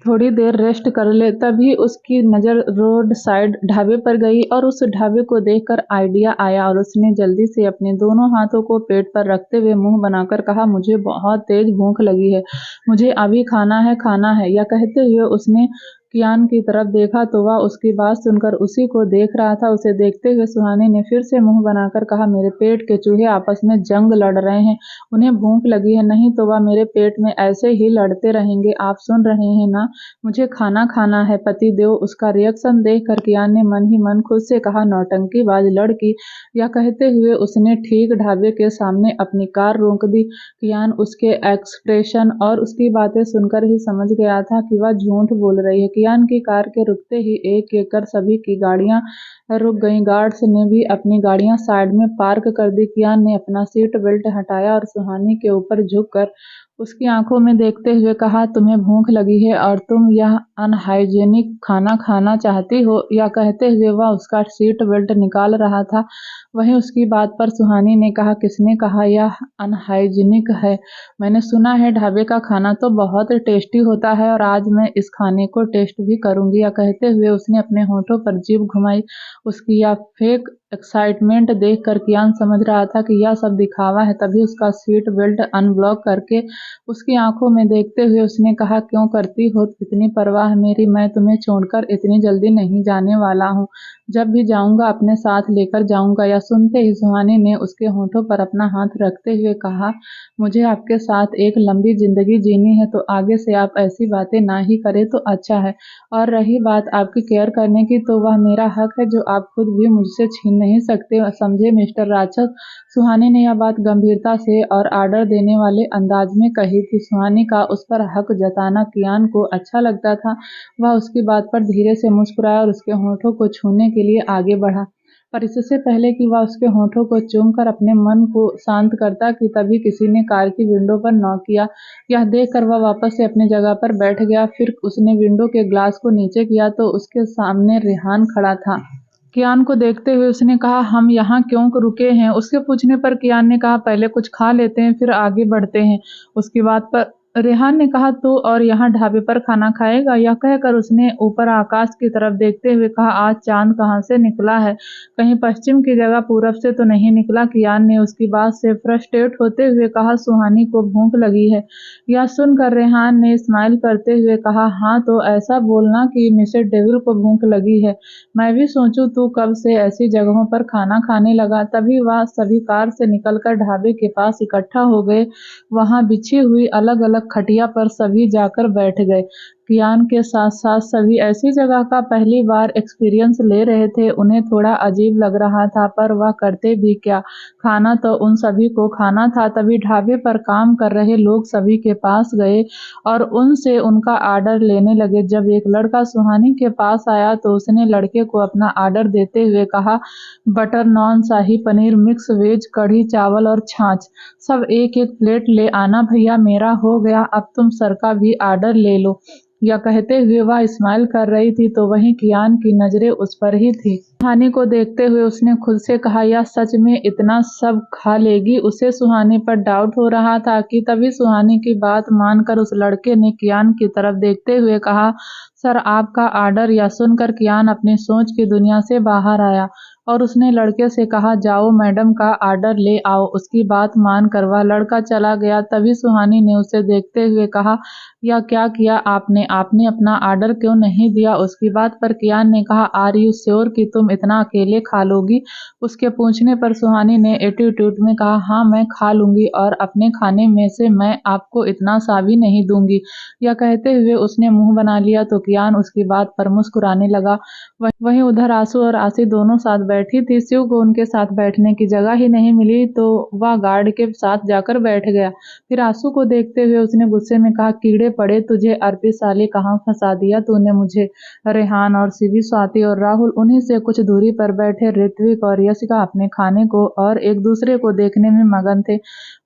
थोड़ी देर रेस्ट कर ले। तभी उसकी नजर रोड साइड ढाबे पर गई और उस ढाबे को देखकर आइडिया आया और उसने जल्दी से अपने दोनों हाथों को पेट पर रखते हुए मुंह बनाकर कहा, मुझे बहुत तेज भूख लगी है, मुझे अभी खाना है। यह कहते हुए उसने कियान की तरफ देखा तो वह उसकी बात सुनकर उसी को देख रहा था। उसे देखते हुए सुहानी ने फिर से मुंह बनाकर कहा, मेरे पेट के चूहे आपस में जंग लड़ रहे हैं, उन्हें भूख लगी है, नहीं तो वह मेरे पेट में ऐसे ही लड़ते रहेंगे। आप सुन रहे हैं ना, मुझे खाना है पति देव। उसका रिएक्शन देखकर कियान ने मन ही मन खुद से कहा, नौटंकीबाज लड़की। यह कहते हुए उसने ठीक ढाबे के सामने अपनी कार रोक दी। कियान उसके एक्सप्रेशन और उसकी बातें सुनकर ही समझ गया था कि वह झूठ बोल रही है। कियान की कार के रुकते ही एक एक कर सभी की गाड़ियां रुक गईं। गार्ड्स ने भी अपनी गाड़ियां साइड में पार्क कर दी। कियान ने अपना सीट बेल्ट हटाया और सुहानी के ऊपर झुककर उसकी आंखों में देखते हुए कहा, तुम्हें भूख लगी है और तुम यह अनहाइजेनिक खाना खाना चाहती हो। यह कहते हुए वह उसका सीट बेल्ट निकाल रहा था। वहीं उसकी बात पर सुहानी ने कहा, किसने कहा यह अनहाइजीनिक है? मैंने सुना है ढाबे का खाना तो बहुत टेस्टी होता है और आज मैं इस खाने को टेस्ट भी करूंगी। यह कहते हुए उसने अपने होठों पर जीभ घुमाई। उसकी यह फेक एक्साइटमेंट देखकर कियान समझ रहा था कि यह सब दिखावा है। तभी उसका सीट बेल्ट अनब्लॉक करके उसकी आंखों में देखते हुए उसने कहा, क्यों करती हो इतनी परवाह मेरी? मैं तुम्हें छोड़कर इतनी जल्दी नहीं जाने वाला हूँ। जब भी जाऊंगा अपने साथ लेकर जाऊंगा। यह सुनते ही सुहानी ने उसके होठों पर अपना हाथ रखते हुए कहा, मुझे आपके साथ एक लंबी जिंदगी जीनी है, तो आगे से आप ऐसी बातें ना ही करें तो अच्छा है। और रही बात आपकी केयर करने की, तो वह मेरा हक है जो आप खुद भी मुझसे छीन नहीं सकते, समझे मिस्टर राक्षस? सुहानी ने यह बात गंभीरता से और आर्डर देने वाले अंदाज में कही थी। सुहानी का उस पर हक जताना कियान को अच्छा लगता था। वह उसकी बात पर धीरे से मुस्कुराया और उसके होठों को छूने के लिए आगे बढ़ा। पर इससे पहले कि वह उसके होठों को चूमकर अपने मन को शांत करता कि तभी किसी ने कार की विंडो पर नॉक किया। यह देखकर वह वापस से अपनी जगह पर बैठ गया। फिर उसने विंडो के ग्लास को नीचे किया तो उसके सामने रेहान खड़ा था। कियान को देखते हुए उसने कहा, हम यहाँ क्यों रुके हैं? उसके पूछने पर कियान ने कहा, पहले कुछ खा लेते हैं फिर आगे बढ़ते हैं। उसकी बात पर रेहान ने कहा, तू और यहाँ ढाबे पर खाना खाएगा? यह कहकर उसने ऊपर आकाश की तरफ देखते हुए कहा, आज चांद कहाँ से निकला है? कहीं पश्चिम की जगह पूरब से तो नहीं निकला? कियान ने उसकी बात से फ्रस्ट्रेट होते हुए कहा, सुहानी को भूख लगी है। यह सुनकर रेहान ने स्माइल करते हुए कहा, हाँ तो ऐसा बोलना कि मिसेस डेविल को भूख लगी है। मैं भी सोचूं तू कब से ऐसी जगहों पर खाना खाने लगा। तभी वह सभी कार से निकलकर ढाबे के पास इकट्ठा हो गए। वहां बिछी हुई अलग अलग खटिया पर सभी जाकर बैठ गए। कियान के साथ साथ सभी ऐसी जगह का पहली बार एक्सपीरियंस ले रहे थे। उन्हें थोड़ा अजीब लग रहा था, पर वह करते भी क्या? खाना तो उन सभी को खाना था। तभी ढाबे पर काम कर रहे लोग सभी के पास गए और उनसे उनका आर्डर लेने लगे। जब एक लड़का सुहानी के पास आया तो उसने लड़के को अपना आर्डर देते हुए कहा, बटर नान, शाही पनीर, मिक्स वेज, कढ़ी चावल और छाछ, सब एक एक प्लेट ले आना भैया। मेरा हो गया, अब तुम सर का भी आर्डर ले लो। यह कहते हुए वह स्माइल कर रही थी तो वहीं कियान की नजरें उस पर ही थी। सुहानी को देखते हुए उसने खुद से कहा, यह सच में इतना सब खा लेगी? उसे सुहानी पर डाउट हो रहा था कि तभी सुहानी की बात मानकर उस लड़के ने कियान की तरफ देखते हुए कहा, सर आपका आर्डर। यह सुनकर कियान अपनी सोच की दुनिया से बाहर आया और उसने लड़के से कहा, जाओ मैडम का आर्डर ले आओ। उसकी बात मानकर वह लड़का चला गया। तभी सुहानी ने उसे देखते हुए कहा, यह क्या किया आपने? आपने अपना आर्डर क्यों नहीं दिया? उसकी बात पर कियान ने कहा, आर यू श्योर कि तुम इतना अकेले खा लोगी? उसके पूछने पर सुहानी ने एटीट्यूड में कहा, हाँ मैं खा लूंगी और अपने खाने में से मैं आपको इतना सा भी नहीं दूंगी। यह कहते हुए उसने मुंह बना लिया तो कियान उसकी बात पर मुस्कुराने लगा। वहीं उधर आंसू और आसी दोनों साथ बैठी थी। शिव को उनके साथ बैठने की जगह ही नहीं मिली तो वह गार्ड के साथ जाकर बैठ गया। फिर आंसू को देखते हुए उसने गुस्से में कहा, कीड़े पड़े तुझे, अर्पित साले कहाँ फंसा दिया तूने मुझे? रेहान और शिवी, स्वाति और राहुल उन्हीं से कुछ दूरी पर बैठे ऋत्विक और यशिका अपने खाने को और एक दूसरे को देखने में मगन थे।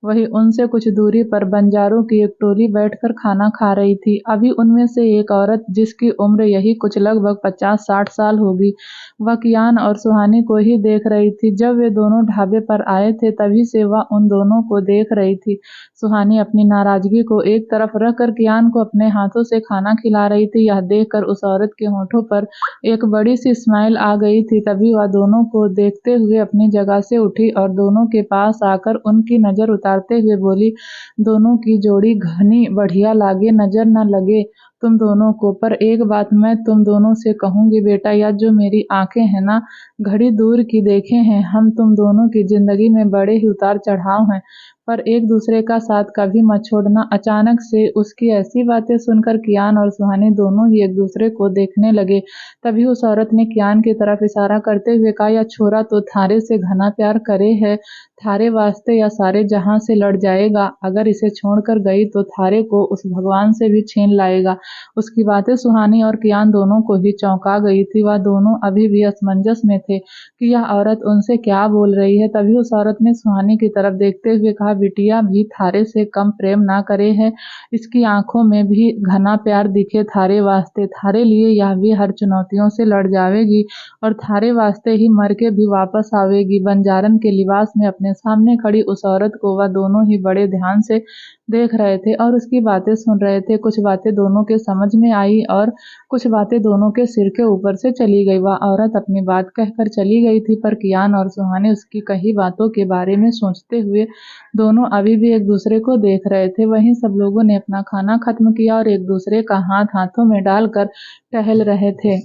वहीं उनसे कुछ दूरी पर बंजारों की एक टोली बैठकर खाना खा रही थी। अभी उनमें से एक औरत, जिसकी उम्र यही कुछ लगभग 50-60 साल होगी, वह कियान और सुहानी को ही देख रही थी। जब वे दोनों ढाबे पर आए थे तभी से वह उन दोनों को देख रही थी। सुहानी अपनी नाराजगी को एक तरफ रखकर कियान को अपने हाथों से खाना खिला रही थी। यह देखकर उस औरत के होठों पर एक बड़ी सी स्माइल आ गई थी। तभी वह दोनों को देखते हुए अपनी जगह से उठी और दोनों के पास आकर उनकी नजर उतारते हुए बोली, दोनों की जोड़ी घनी बढ़िया लागे, नजर न लगे तुम दोनों को। पर एक बात मैं तुम दोनों से कहूंगी बेटा, यह जो मेरी आंखें हैं ना, घड़ी दूर की देखे हैं। हम तुम दोनों की जिंदगी में बड़े ही उतार चढ़ाव हैं, पर एक दूसरे का साथ कभी मत छोड़ना। अचानक से उसकी ऐसी बातें सुनकर कियान और सुहानी दोनों ही एक दूसरे को देखने लगे। तभी उस औरत ने कियान की तरफ इशारा करते हुए कहा, यह छोरा तो थारे से घना प्यार करे है, थारे वास्ते या सारे जहां से लड़ जाएगा। अगर इसे छोड़कर गई तो थारे को उस भगवान से भी छीन लाएगा। उसकी बातें सुहानी और कियान दोनों को ही चौंका गई थी। वह दोनों अभी भी असमंजस में थे कि यह औरत उनसे क्या बोल रही है। तभी उस औरत ने सुहानी की तरफ देखते हुए कहा, बिटिया भी थारे से कम प्रेम ना करे है, इसकी आंखों में भी घना प्यार दिखे थारे वास्ते। थारे लिए यह भी हर चुनौतियों से लड़ जावेगी और थारे वास्ते ही मर के भी वापस आवेगी। बंजारन के लिबास में अपने सामने खड़ी उस औरत को वह दोनों ही बड़े ध्यान से देख रहे थे और उसकी बातें सुन रहे थे। कुछ बातें दोनों के समझ में आई और कुछ बातें दोनों के सिर के ऊपर से चली गई। वह औरत अपनी बात कहकर चली गई थी, पर कियान और सुहानी उसकी कही बातों के बारे में सोचते हुए दोनों अभी भी एक दूसरे को देख रहे थे। वहीं सब लोगों ने अपना खाना खत्म किया और एक दूसरे का हाथ हाथों में डालकर टहल रहे थे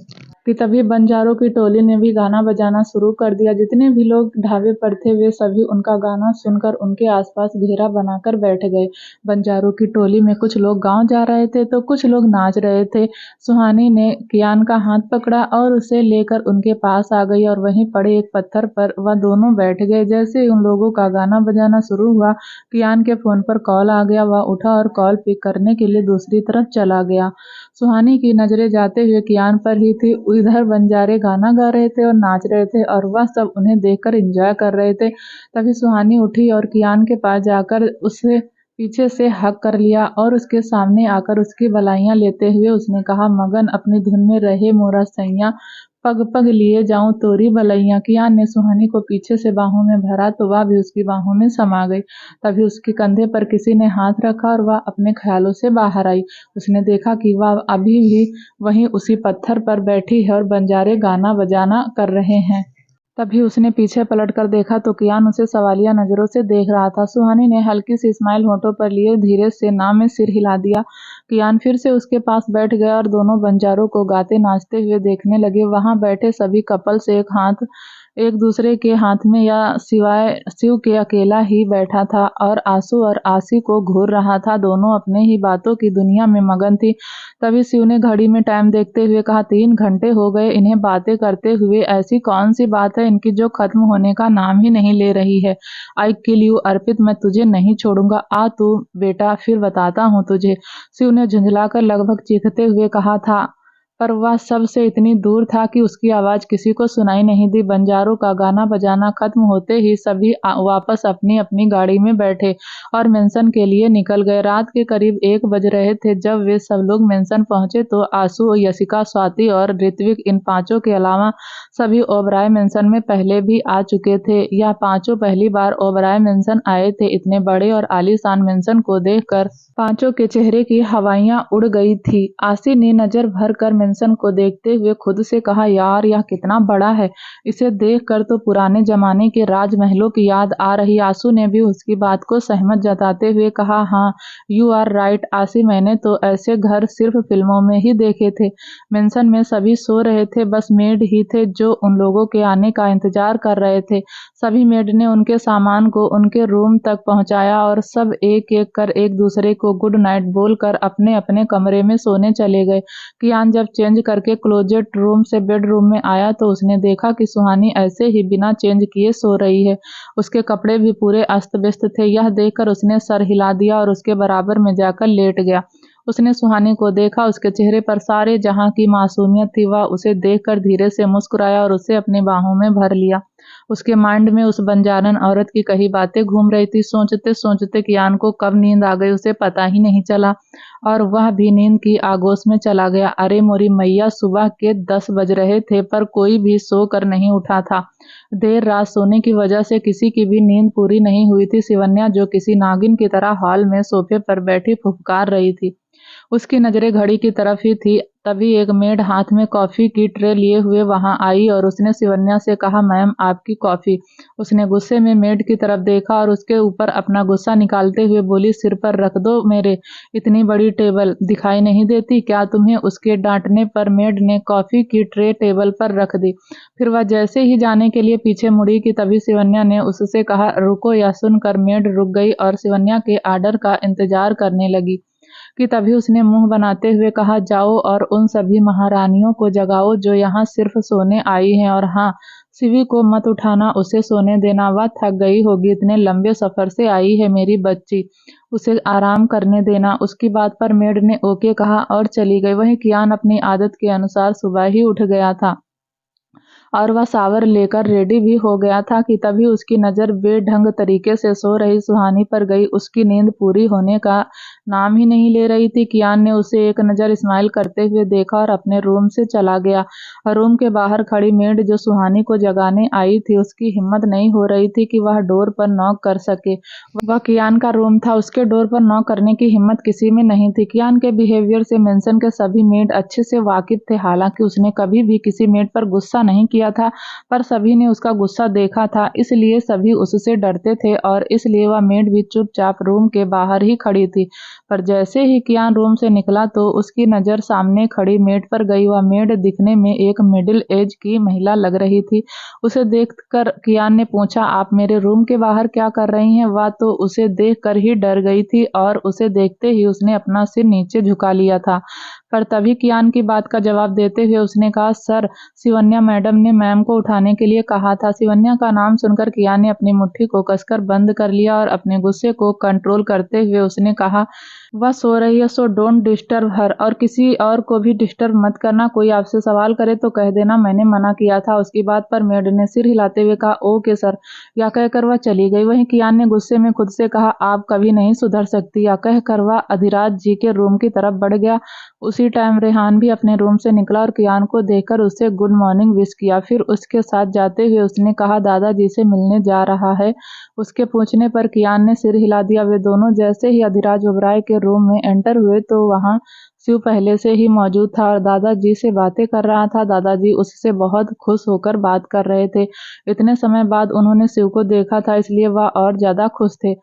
कि तभी बंजारों की टोली ने भी गाना बजाना शुरू कर दिया। जितने भी लोग ढाबे पर थे वे सभी उनका गाना सुनकर उनके आसपास घेरा बनाकर बैठ गए। बंजारों की टोली में कुछ लोग गांव जा रहे थे तो कुछ लोग नाच रहे थे। सुहानी ने कियान का हाथ पकड़ा और उसे लेकर उनके पास आ गई और वहीं पड़े एक पत्थर पर वह दोनों बैठ गए। जैसे ही उन लोगों का गाना बजाना शुरू हुआ, कियान के फोन पर कॉल आ गया। वह उठा और कॉल पिक करने के लिए दूसरी तरफ चला गया। सुहानी की नजरें जाते हुए कियान पर ही थी। इधर बंजारे गाना गा रहे थे और नाच रहे थे और वह सब उन्हें देखकर एंजॉय कर रहे थे। तभी सुहानी उठी और कियान के पास जाकर उसे पीछे से हग कर लिया और उसके सामने आकर उसकी बलाइयां लेते हुए उसने कहा, मगन अपनी धुन में रहे मोरा सैया, पग पग लिए जाऊं तोरी बलैया। कियान ने सुहानी को पीछे से बाहों में भरा तो वह भी उसकी बाहों में समा गई। तभी उसके कंधे पर किसी ने हाथ रखा और वह अपने ख्यालों से बाहर आई। उसने देखा कि वह अभी भी वहीं उसी पत्थर पर बैठी है और बंजारे गाना बजाना कर रहे हैं। तभी उसने पीछे पलटकर देखा तो कियान उसे सवालिया नजरों से देख रहा था। सुहानी ने हल्की सी स्माइल होठों पर लिए धीरे से ना में सिर हिला दिया। कियान फिर से उसके पास बैठ गया और दोनों बंजारों को गाते नाचते हुए देखने लगे। वहां बैठे सभी कपल्स एक दूसरे के हाथ में या सिवाय शिव के अकेला ही बैठा था और आंसू और आसी को घूर रहा था। दोनों अपने ही बातों की दुनिया में मगन थी। तभी शिव ने घड़ी में टाइम देखते हुए कहा, 3 घंटे हो गए इन्हें बातें करते हुए। ऐसी कौन सी बात है इनकी जो खत्म होने का नाम ही नहीं ले रही है। आई किल यू अर्पित, मैं तुझे नहीं छोड़ूंगा। आ तू बेटा फिर बताता हूँ तुझे। शिव ने झुंझलाकर लगभग चीखते हुए कहा था, पर वह सब से इतनी दूर था कि उसकी आवाज किसी को सुनाई नहीं दी। बंजारों का गाना बजाना खत्म होते ही सभी वापस अपनी अपनी गाड़ी में बैठे और मेंशन के लिए निकल गए। रात के करीब 1 बज रहे थे जब वे सब लोग मेंशन पहुंचे तो आशु, यशिका, स्वाति और ऋत्विक, इन पांचों के अलावा सभी ओबराय मेंशन में पहले भी आ चुके थे। यह पांचों पहली बार ओबराय मेंशन आए थे। इतने बड़े और आलीशान मेंशन को देखकर पांचों के चेहरे की हवाइयां उड़ गई थी। आशी ने नजर भर कर मेंशन को देखते हुए खुद से कहा, यार यह कितना बड़ा है। इसे देखकर तो पुराने जमाने के राजमहलों की याद आ रही। आशु ने भी उसकी बात को सहमत जताते हुए कहा, हाँ यू आर राइट आशी, मैंने तो ऐसे घर सिर्फ फिल्मों में ही देखे थे। मेंशन में सभी सो रहे थे, बस मेड ही थे जो उन लोगों के आने का इंतजार कर रहे थे। सभी मेड ने उनके सामान को उनके रूम तक पहुंचाया और सब एक एक कर एक दूसरे को गुड नाइट बोलकर अपने अपने कमरे में सोने चले गए। कियान जब चेंज करके क्लोजेट रूम से बेडरूम में आया तो उसने देखा कि सुहानी ऐसे ही बिना चेंज किए सो रही है। उसके कपड़े भी पूरे अस्त व्यस्त थे। यह देखकर उसने सर हिला दिया और उसके बराबर में जाकर लेट गया। उसने सुहानी को देखा, उसके चेहरे पर सारे जहां की मासूमियत थी। वह उसे देखकर धीरे से मुस्कुराया और उसे अपनी बाहों में भर लिया। उसके माइंड में उस बंजारन औरत की कही बातें घूम रही थी। सोचते सोचते कियान को कब नींद आ गई उसे पता ही नहीं चला और वह भी नींद की आगोश में चला गया। अरे मोरी मैया, सुबह के 10 बज रहे थे पर कोई भी सो कर नहीं उठा था। देर रात सोने की वजह से किसी की भी नींद पूरी नहीं हुई थी। शिवन्या जो किसी नागिन की तरह हॉल में सोफे पर बैठी फुफकार रही थी। उसकी नजरें घड़ी की तरफ ही थी। तभी एक मेड हाथ में कॉफी की ट्रे लिए हुए वहां आई और उसने शिवन्या से कहा, मैम आपकी कॉफी। उसने गुस्से में मेड की तरफ देखा और उसके ऊपर अपना गुस्सा निकालते हुए बोली, सिर पर रख दो मेरे, इतनी बड़ी टेबल दिखाई नहीं देती क्या तुम्हें। उसके डांटने पर मेड ने कॉफी की ट्रे टेबल पर रख दी। फिर वह जैसे ही जाने के लिए पीछे मुड़ी कि तभी शिवन्या ने उससे कहा, रुको। यह सुनकर मेड रुक गई और शिवन्या के आर्डर का इंतजार करने लगी कि तभी उसने मुंह बनाते हुए कहा, जाओ और उन सभी महारानियों को जगाओ जो यहाँ सिर्फ सोने आई हैं। और हाँ, शिवी को मत उठाना, उसे सोने देना, वह थक गई होगी, इतने लंबे सफर से आई है मेरी बच्ची, उसे आराम करने देना। उसकी बात पर मेड ने ओके कहा और चली गई। वहीं कियान अपनी आदत के अनुसार सुबह ही उठ गया था और वह शावर लेकर रेडी भी हो गया था कि तभी उसकी नज़र बेढंग तरीके से सो रही सुहानी पर गई। उसकी नींद पूरी होने का नाम ही नहीं ले रही थी। कियान ने उसे एक नज़र स्माइल करते हुए देखा और अपने रूम से चला गया। रूम के बाहर खड़ी मेड जो सुहानी को जगाने आई थी, उसकी हिम्मत नहीं हो रही थी कि वह डोर पर नॉक कर सके। वह कियान का रूम था, उसके डोर पर नॉक करने की हिम्मत किसी में नहीं थी। कियान के बिहेवियर से मेंशन के सभी मेड अच्छे से वाकिफ थे। हालांकि उसने कभी भी किसी मेड पर गुस्सा नहीं किया था, पर सभी ने उसका गुस्सा देखा था, इसलिए सभी उससे डरते थे और इसलिए वह मेड भी चुपचाप रूम के बाहर ही खड़ी थी। पर जैसे ही कियान रूम से निकला तो उसकी नज़र सामने खड़ी मेड पर गई। वह मेड दिखने में एक मिडिल एज की महिला लग रही थी। उसे देखकर कियान ने पूछा, आप मेरे रूम के बाहर क्या कर रही हैं? वह तो उसे देखकर ही डर गई थी और उसे देखते ही उसने अपना सिर नीचे झुका लिया था। पर तभी कियान की बात का जवाब देते हुए उसने कहा, सर, शिवन्या मैडम ने मैम को उठाने के लिए कहा था। शिवन्या का नाम सुनकर कियान ने अपनी मुट्ठी को कसकर बंद कर लिया और अपने गुस्से को कंट्रोल करते हुए उसने कहा, वह सो रही है सो डोंट डिस्टर्ब हर, और किसी और को भी डिस्टर्ब मत करना। कोई आपसे सवाल करे तो कह देना मैंने मना किया था। उसकी बात पर मेड ने सिर हिलाते हुए कहा, ओके सर। यह कहकर वह चली गई। वहीं कियान ने गुस्से में खुद से कहा, आप कभी नहीं सुधर सकती। यह कहकर वह अधिराज जी के रूम की तरफ बढ़ गया। उसी टाइम रेहान भी अपने रूम से निकला और कियान को देखकर उससे गुड मॉर्निंग विश किया। फिर उसके साथ जाते हुए उसने कहा, दादाजी से मिलने जा रहा है। उसके पूछने पर कियान ने सिर हिला दिया। वे दोनों जैसे ही अधिराज ओबराय के रूम में एंटर हुए तो वहां शिव पहले से ही मौजूद था और दादाजी से बातें कर रहा था। दादाजी उससे बहुत खुश होकर बात कर रहे थे। इतने समय बाद उन्होंने शिव को देखा था, इसलिए वह और ज्यादा खुश थे।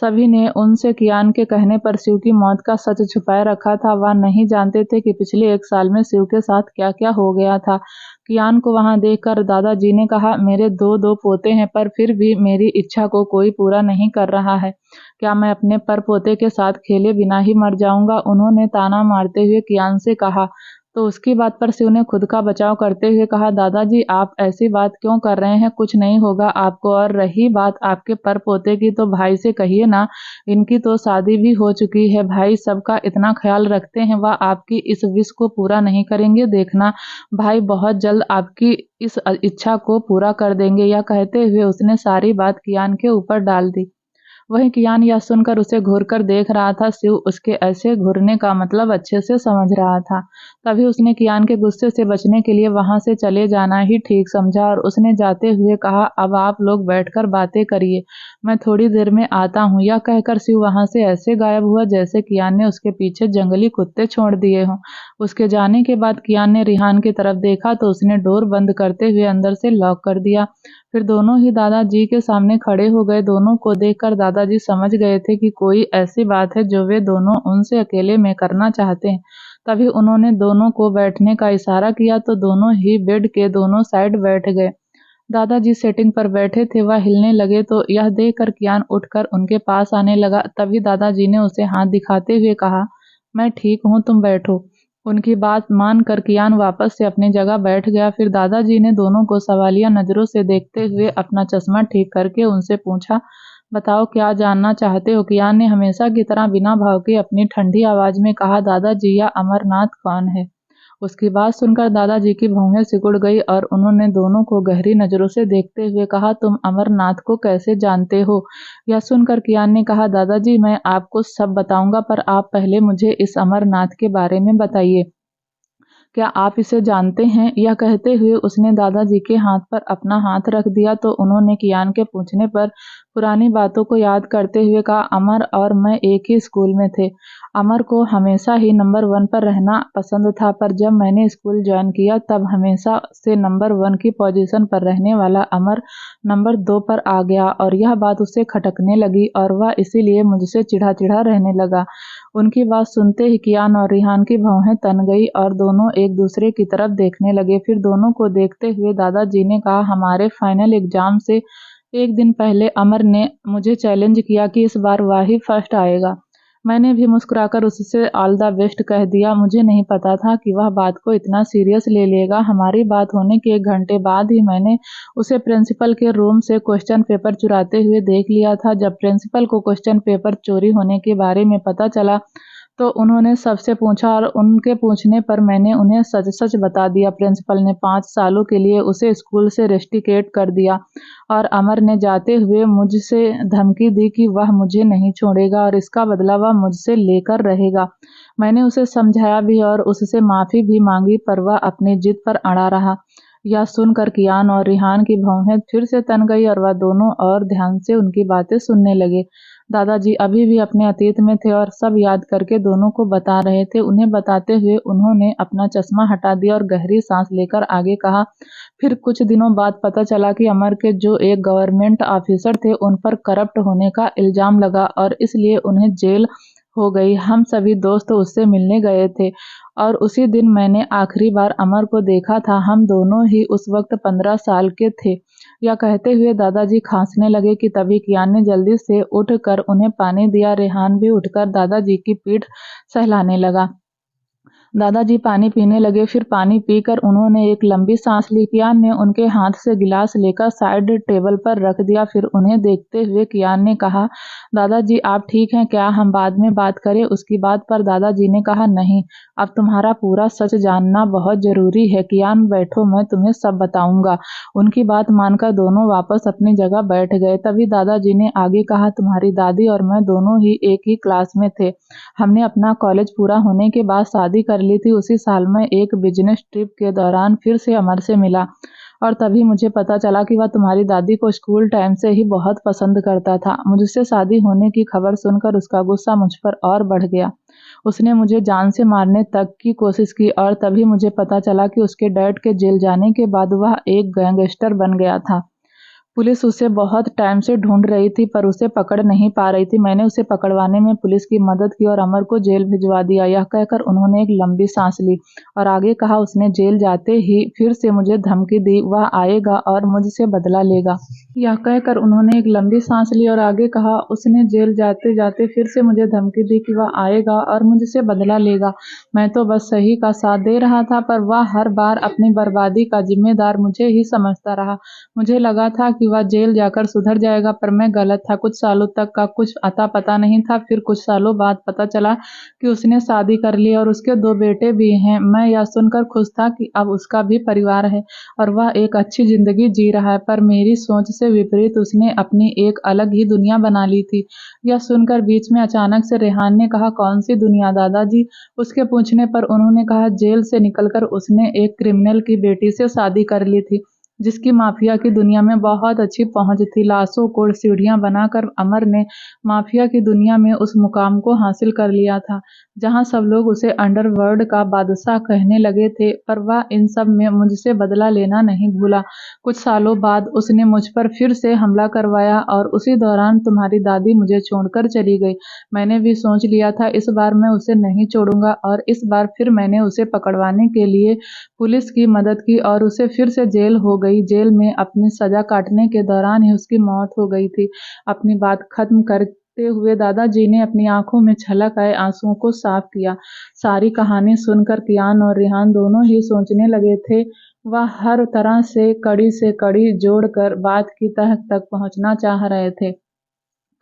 सभी ने उनसे कियान के कहने पर शिव की मौत का सच छुपाए रखा था। वह नहीं जानते थे कि पिछले 1 साल में शिव के साथ क्या क्या हो गया था। कियान को वहां देखकर दादाजी ने कहा, मेरे दो पोते हैं पर फिर भी मेरी इच्छा को कोई पूरा नहीं कर रहा है। क्या मैं अपने पर पोते के साथ खेले बिना ही मर जाऊंगा? उन्होंने ताना मारते हुए कियान से कहा। तो उसकी बात पर शिव ने खुद का बचाव करते हुए कहा, दादाजी आप ऐसी बात क्यों कर रहे हैं? कुछ नहीं होगा आपको। और रही बात आपके पर पोते की तो भाई से कहिए ना, इनकी तो शादी भी हो चुकी है। भाई सबका इतना ख्याल रखते हैं, वह आपकी इस विश को पूरा नहीं करेंगे। देखना भाई बहुत जल्द आपकी इस इच्छा को पूरा कर देंगे। यह कहते हुए उसने सारी बात कियान के ऊपर डाल दी। वहीं कियान यह सुनकर उसे घूरकर देख रहा था। शिव उसके ऐसे घूरने का मतलब अच्छे से समझ रहा था। तभी उसने कियान के गुस्से से बचने के लिए वहां से चले जाना ही ठीक समझा और उसने जाते हुए कहा, अब आप लोग बैठकर बातें करिए, मैं थोड़ी देर में आता हूँ। यह कहकर शिव वहां से ऐसे गायब हुआ जैसे कियान ने उसके पीछे जंगली कुत्ते छोड़ दिए हों। उसके जाने के बाद कियान ने रिहान की तरफ देखा तो उसने डोर बंद करते हुए अंदर से लॉक कर दिया। फिर दोनों ही दादाजी के सामने खड़े हो गए। दोनों को देखकर दादाजी समझ गए थे कि कोई ऐसी बात है जो वे दोनों उनसे अकेले में करना चाहते हैं। तभी उन्होंने दोनों को बैठने का इशारा किया तो दोनों ही बेड के दोनों साइड बैठ गए। दादाजी सेटिंग पर बैठे थे, वह हिलने लगे तो यह देखकर कियान उठकर उनके पास आने लगा। तभी दादाजी ने उसे हाथ दिखाते हुए कहा, मैं ठीक हूँ, तुम बैठो। उनकी बात मानकर कियान वापस से अपनी जगह बैठ गया। फिर दादाजी ने दोनों को सवालिया नजरों से देखते हुए अपना चश्मा ठीक करके उनसे पूछा, बताओ क्या जानना चाहते हो? कियान ने हमेशा की तरह बिना भाव के अपनी ठंडी आवाज में कहा, दादाजी यह अमरनाथ कौन है? उसकी बात सुनकर दादाजी की भौहें सिकुड़ गई और उन्होंने दोनों को गहरी नजरों से देखते हुए कहा, तुम अमरनाथ को कैसे जानते हो? यह सुनकर कियान ने कहा, दादाजी मैं आपको सब बताऊंगा पर आप पहले मुझे इस अमरनाथ के बारे में बताइए। क्या आप इसे जानते हैं? यह कहते हुए उसने दादाजी के हाथ पर अपना हाथ रख दिया तो उन्होंने कियान के पूछने पर पुरानी बातों को याद करते हुए कहा, अमर और मैं एक ही स्कूल में थे। अमर को हमेशा ही नंबर 1 पर रहना पसंद था, पर जब मैंने स्कूल ज्वाइन किया तब हमेशा से नंबर 1 की पोजीशन पर रहने वाला अमर नंबर 2 पर आ गया और यह बात उसे खटकने लगी और वह इसीलिए मुझसे चिढ़ा चिढ़ा रहने लगा। उनकी बात सुनते ही कियान और रिहान की भौहें तन गई और दोनों एक दूसरे की तरफ देखने लगे। फिर दोनों को देखते हुए दादाजी ने कहा, हमारे फाइनल एग्जाम से एक दिन पहले अमर ने मुझे चैलेंज किया कि इस बार वह ही फर्स्ट आएगा। मैंने भी मुस्कुराकर उससे ऑल द बेस्ट कह दिया। मुझे नहीं पता था कि वह बात को इतना सीरियस ले लेगा। हमारी बात होने के 1 घंटे बाद ही मैंने उसे प्रिंसिपल के रूम से क्वेश्चन पेपर चुराते हुए देख लिया था। जब प्रिंसिपल को क्वेश्चन पेपर चोरी होने के बारे में पता चला तो उन्होंने सबसे पूछा और उनके पूछने पर मैंने उन्हें सच-सच बता दिया। प्रिंसिपल ने 5 सालों के लिए उसे स्कूल से रस्टिकेट कर दिया और अमर ने जाते हुए मुझसे धमकी दी कि वह मुझे नहीं छोड़ेगा और इसका बदला वह मुझसे लेकर रहेगा। मैंने उसे समझाया भी और उससे माफ़ी भी मांगी पर वह अपनी जिद पर अड़ा रहा। यह सुनकर कियान और रिहान की भौहें फिर से तन गई और वह दोनों और ध्यान से उनकी बातें सुनने लगे। दादाजी अभी भी अपने अतीत में थे और सब याद करके दोनों को बता रहे थे। उन्हें बताते हुए उन्होंने अपना चश्मा हटा दिया और गहरी सांस लेकर आगे कहा, फिर कुछ दिनों बाद पता चला कि अमर के जो एक गवर्नमेंट ऑफिसर थे उन पर करप्ट होने का इल्जाम लगा और इसलिए उन्हें जेल हो गई। हम सभी दोस्त उससे मिलने गए थे और उसी दिन मैंने आखिरी बार अमर को देखा था। हम दोनों ही उस वक्त 15 साल के थे। यह कहते हुए दादाजी खांसने लगे कि तभी कियान ने जल्दी से उठकर उन्हें पानी दिया। रेहान भी उठकर दादाजी की पीठ सहलाने लगा। दादाजी पानी पीने लगे। फिर पानी पीकर उन्होंने एक लंबी सांस ली। कियान ने उनके हाथ से गिलास लेकर साइड टेबल पर रख दिया। फिर उन्हें देखते हुए कियान ने कहा, दादाजी आप ठीक हैं क्या? हम बाद में बात करें। उसकी बात पर दादाजी ने कहा, नहीं, अब तुम्हारा पूरा सच जानना बहुत जरूरी है। कियान बैठो, मैं तुम्हें सब बताऊंगा। उनकी बात मानकर दोनों वापस अपनी जगह बैठ गए। तभी दादाजी ने आगे कहा, तुम्हारी दादी और मैं दोनों ही एक ही क्लास में थे। हमने अपना कॉलेज पूरा होने के बाद शादी कर ली थी। उसी साल में एक बिजनेस ट्रिप के दौरान फिर से अमर से मिला और तभी मुझे पता चला कि वह तुम्हारी दादी को स्कूल टाइम से ही बहुत पसंद करता था। मुझसे शादी होने की खबर सुनकर उसका गुस्सा मुझ पर और बढ़ गया। उसने मुझे जान से मारने तक की कोशिश की और तभी मुझे पता चला कि उसके डैड के जेल जाने के बाद वह एक गैंगस्टर बन गया था। पुलिस उसे बहुत टाइम से ढूंढ रही थी पर उसे पकड़ नहीं पा रही थी। मैंने उसे पकड़वाने में पुलिस की मदद की और अमर को जेल भिजवा दिया। यह कहकर उन्होंने एक लंबी सांस ली और आगे कहा, उसने जेल जाते ही फिर से मुझे धमकी दी, वह आएगा और मुझसे बदला लेगा। यह कहकर उन्होंने एक लंबी सांस ली और आगे कहा, उसने जेल जाते जाते फिर से मुझे धमकी दी कि वह आएगा और मुझसे बदला लेगा। मैं तो बस सही का साथ दे रहा था पर वह हर बार अपनी बर्बादी का जिम्मेदार मुझे ही समझता रहा। मुझे लगा था कि वह जेल जाकर सुधर जाएगा पर मैं गलत था। कुछ सालों तक का कुछ अता पता नहीं था। फिर कुछ सालों बाद पता चला कि उसने शादी कर ली और उसके 2 बेटे भी हैं। मैं यह सुनकर खुश था कि अब उसका भी परिवार है और वह एक अच्छी जिंदगी जी रहा है, पर मेरी सोच से विपरीत उसने अपनी एक अलग ही दुनिया बना ली थी। यह सुनकर बीच में अचानक से रेहान ने कहा, कौन सी दुनिया दादाजी? उसके पूछने पर उन्होंने कहा, जेल से निकलकर उसने एक क्रिमिनल की बेटी से शादी कर ली थी जिसकी माफिया की दुनिया में बहुत अच्छी पहुंच थी। लाशों को सीढ़ियां बनाकर अमर ने माफिया की दुनिया में उस मुकाम को हासिल कर लिया था जहां सब लोग उसे अंडरवर्ल्ड का बादशाह कहने लगे थे, पर वह इन सब में मुझसे बदला लेना नहीं भूला। कुछ सालों बाद उसने मुझ पर फिर से हमला करवाया और उसी दौरान तुम्हारी दादी मुझे छोड़कर चली गई। मैंने भी सोच लिया था इस बार मैं उसे नहीं छोड़ूंगा और इस बार फिर मैंने उसे पकड़वाने के लिए पुलिस की मदद की और उसे फिर से जेल हो गई। जेल में अपनी सजा काटने के दौरान ही उसकी मौत हो गई थी। अपनी बात खत्म करते हुए दादाजी ने अपनी आंखों में छलक आए आंसुओं को साफ किया। सारी कहानी सुनकर कियान और रिहान दोनों ही सोचने लगे थे। वह हर तरह से कड़ी जोड़कर बात की तह तक पहुंचना चाह रहे थे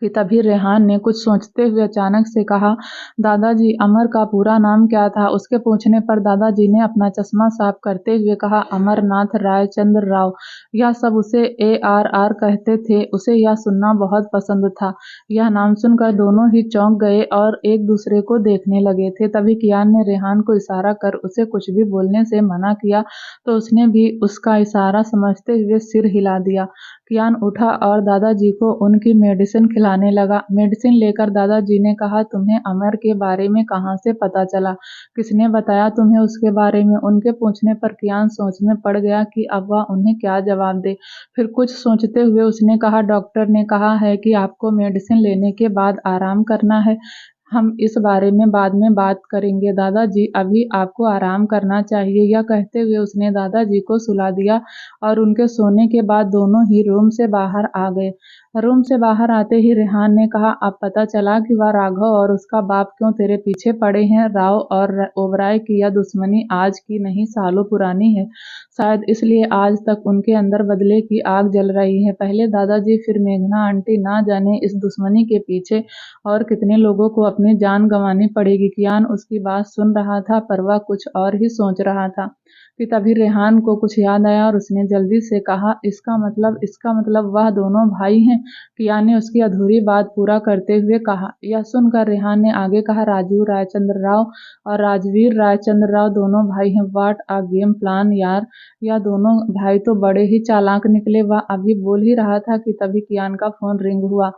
कि तभी रेहान ने कुछ सोचते हुए अचानक से कहा, दादाजी अमर का पूरा नाम क्या था? उसके पूछने पर दादाजी ने अपना चश्मा साफ करते हुए कहा, अमरनाथ रायचंद्र राव। यह सब उसे ARR कहते थे। उसे यह सुनना बहुत पसंद था। यह नाम सुनकर दोनों ही चौंक गए और एक दूसरे को देखने लगे थे। तभी कियान ने रेहान को इशारा कर उसे कुछ भी बोलने से मना किया तो उसने भी उसका इशारा समझते हुए सिर हिला दिया। कियान उठा और दादाजी को उनकी मेडिसिन खिलाने लगा। मेडिसिन लेकर दादाजी ने कहा, तुम्हें अमर के बारे में कहाँ से पता चला? किसने बताया तुम्हें उसके बारे में? उनके पूछने पर कियान सोच में पड़ गया कि अब वह उन्हें क्या जवाब दे। फिर कुछ सोचते हुए उसने कहा, डॉक्टर ने कहा है कि आपको मेडिसिन लेने के बाद आराम करना है। हम इस बारे में बाद में बात करेंगे दादाजी, अभी आपको आराम करना चाहिए। यह कहते हुए उसने दादाजी को सुला दिया और उनके सोने के बाद दोनों ही रूम से बाहर आ गए। रूम से बाहर आते ही रेहान ने कहा, अब पता चला कि वह राघव और उसका बाप क्यों तेरे पीछे पड़े हैं। राव और ओबराय की यह दुश्मनी आज की नहीं, सालों पुरानी है। शायद इसलिए आज तक उनके अंदर बदले की आग जल रही है। पहले दादाजी, फिर मेघना आंटी, ना जाने इस दुश्मनी के पीछे और कितने लोगों को अपनी जान गंवानी पड़ेगी। कियान उसकी बात सुन रहा था, पर वह कुछ और ही सोच रहा था कि तभी रेहान को कुछ याद आया और उसने जल्दी से कहा, इसका मतलब वह दोनों भाई हैं। कियान ने उसकी अधूरी बात पूरा करते हुए कहा। यह सुनकर रेहान ने आगे कहा, राजीव रायचंद्र राव और राजवीर रायचंद्र राव दोनों भाई हैं। व्हाट अ गेम प्लान यार, यह दोनों भाई तो बड़े ही चालाक निकले। वह अभी बोल ही रहा था कि तभी कियान का फोन रिंग हुआ।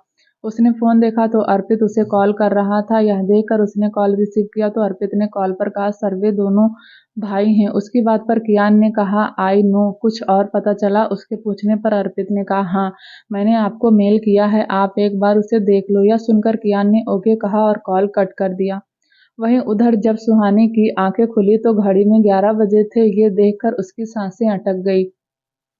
उसने फोन देखा तो अर्पित उसे कॉल कर रहा था। यह देखकर उसने कॉल रिसीव किया तो अर्पित ने कॉल पर कहा, सर वे दोनों भाई हैं। उसकी बात पर कियान ने कहा, आई नो, कुछ और पता चला? उसके पूछने पर अर्पित ने कहा, हाँ, मैंने आपको मेल किया है, आप एक बार उसे देख लो। यह सुनकर कियान ने ओके कहा और कॉल कट कर दिया। वहीं उधर जब सुहानी की आंखें खुली तो घड़ी में 11 बजे थे। ये देखकर उसकी सांसें अटक गई।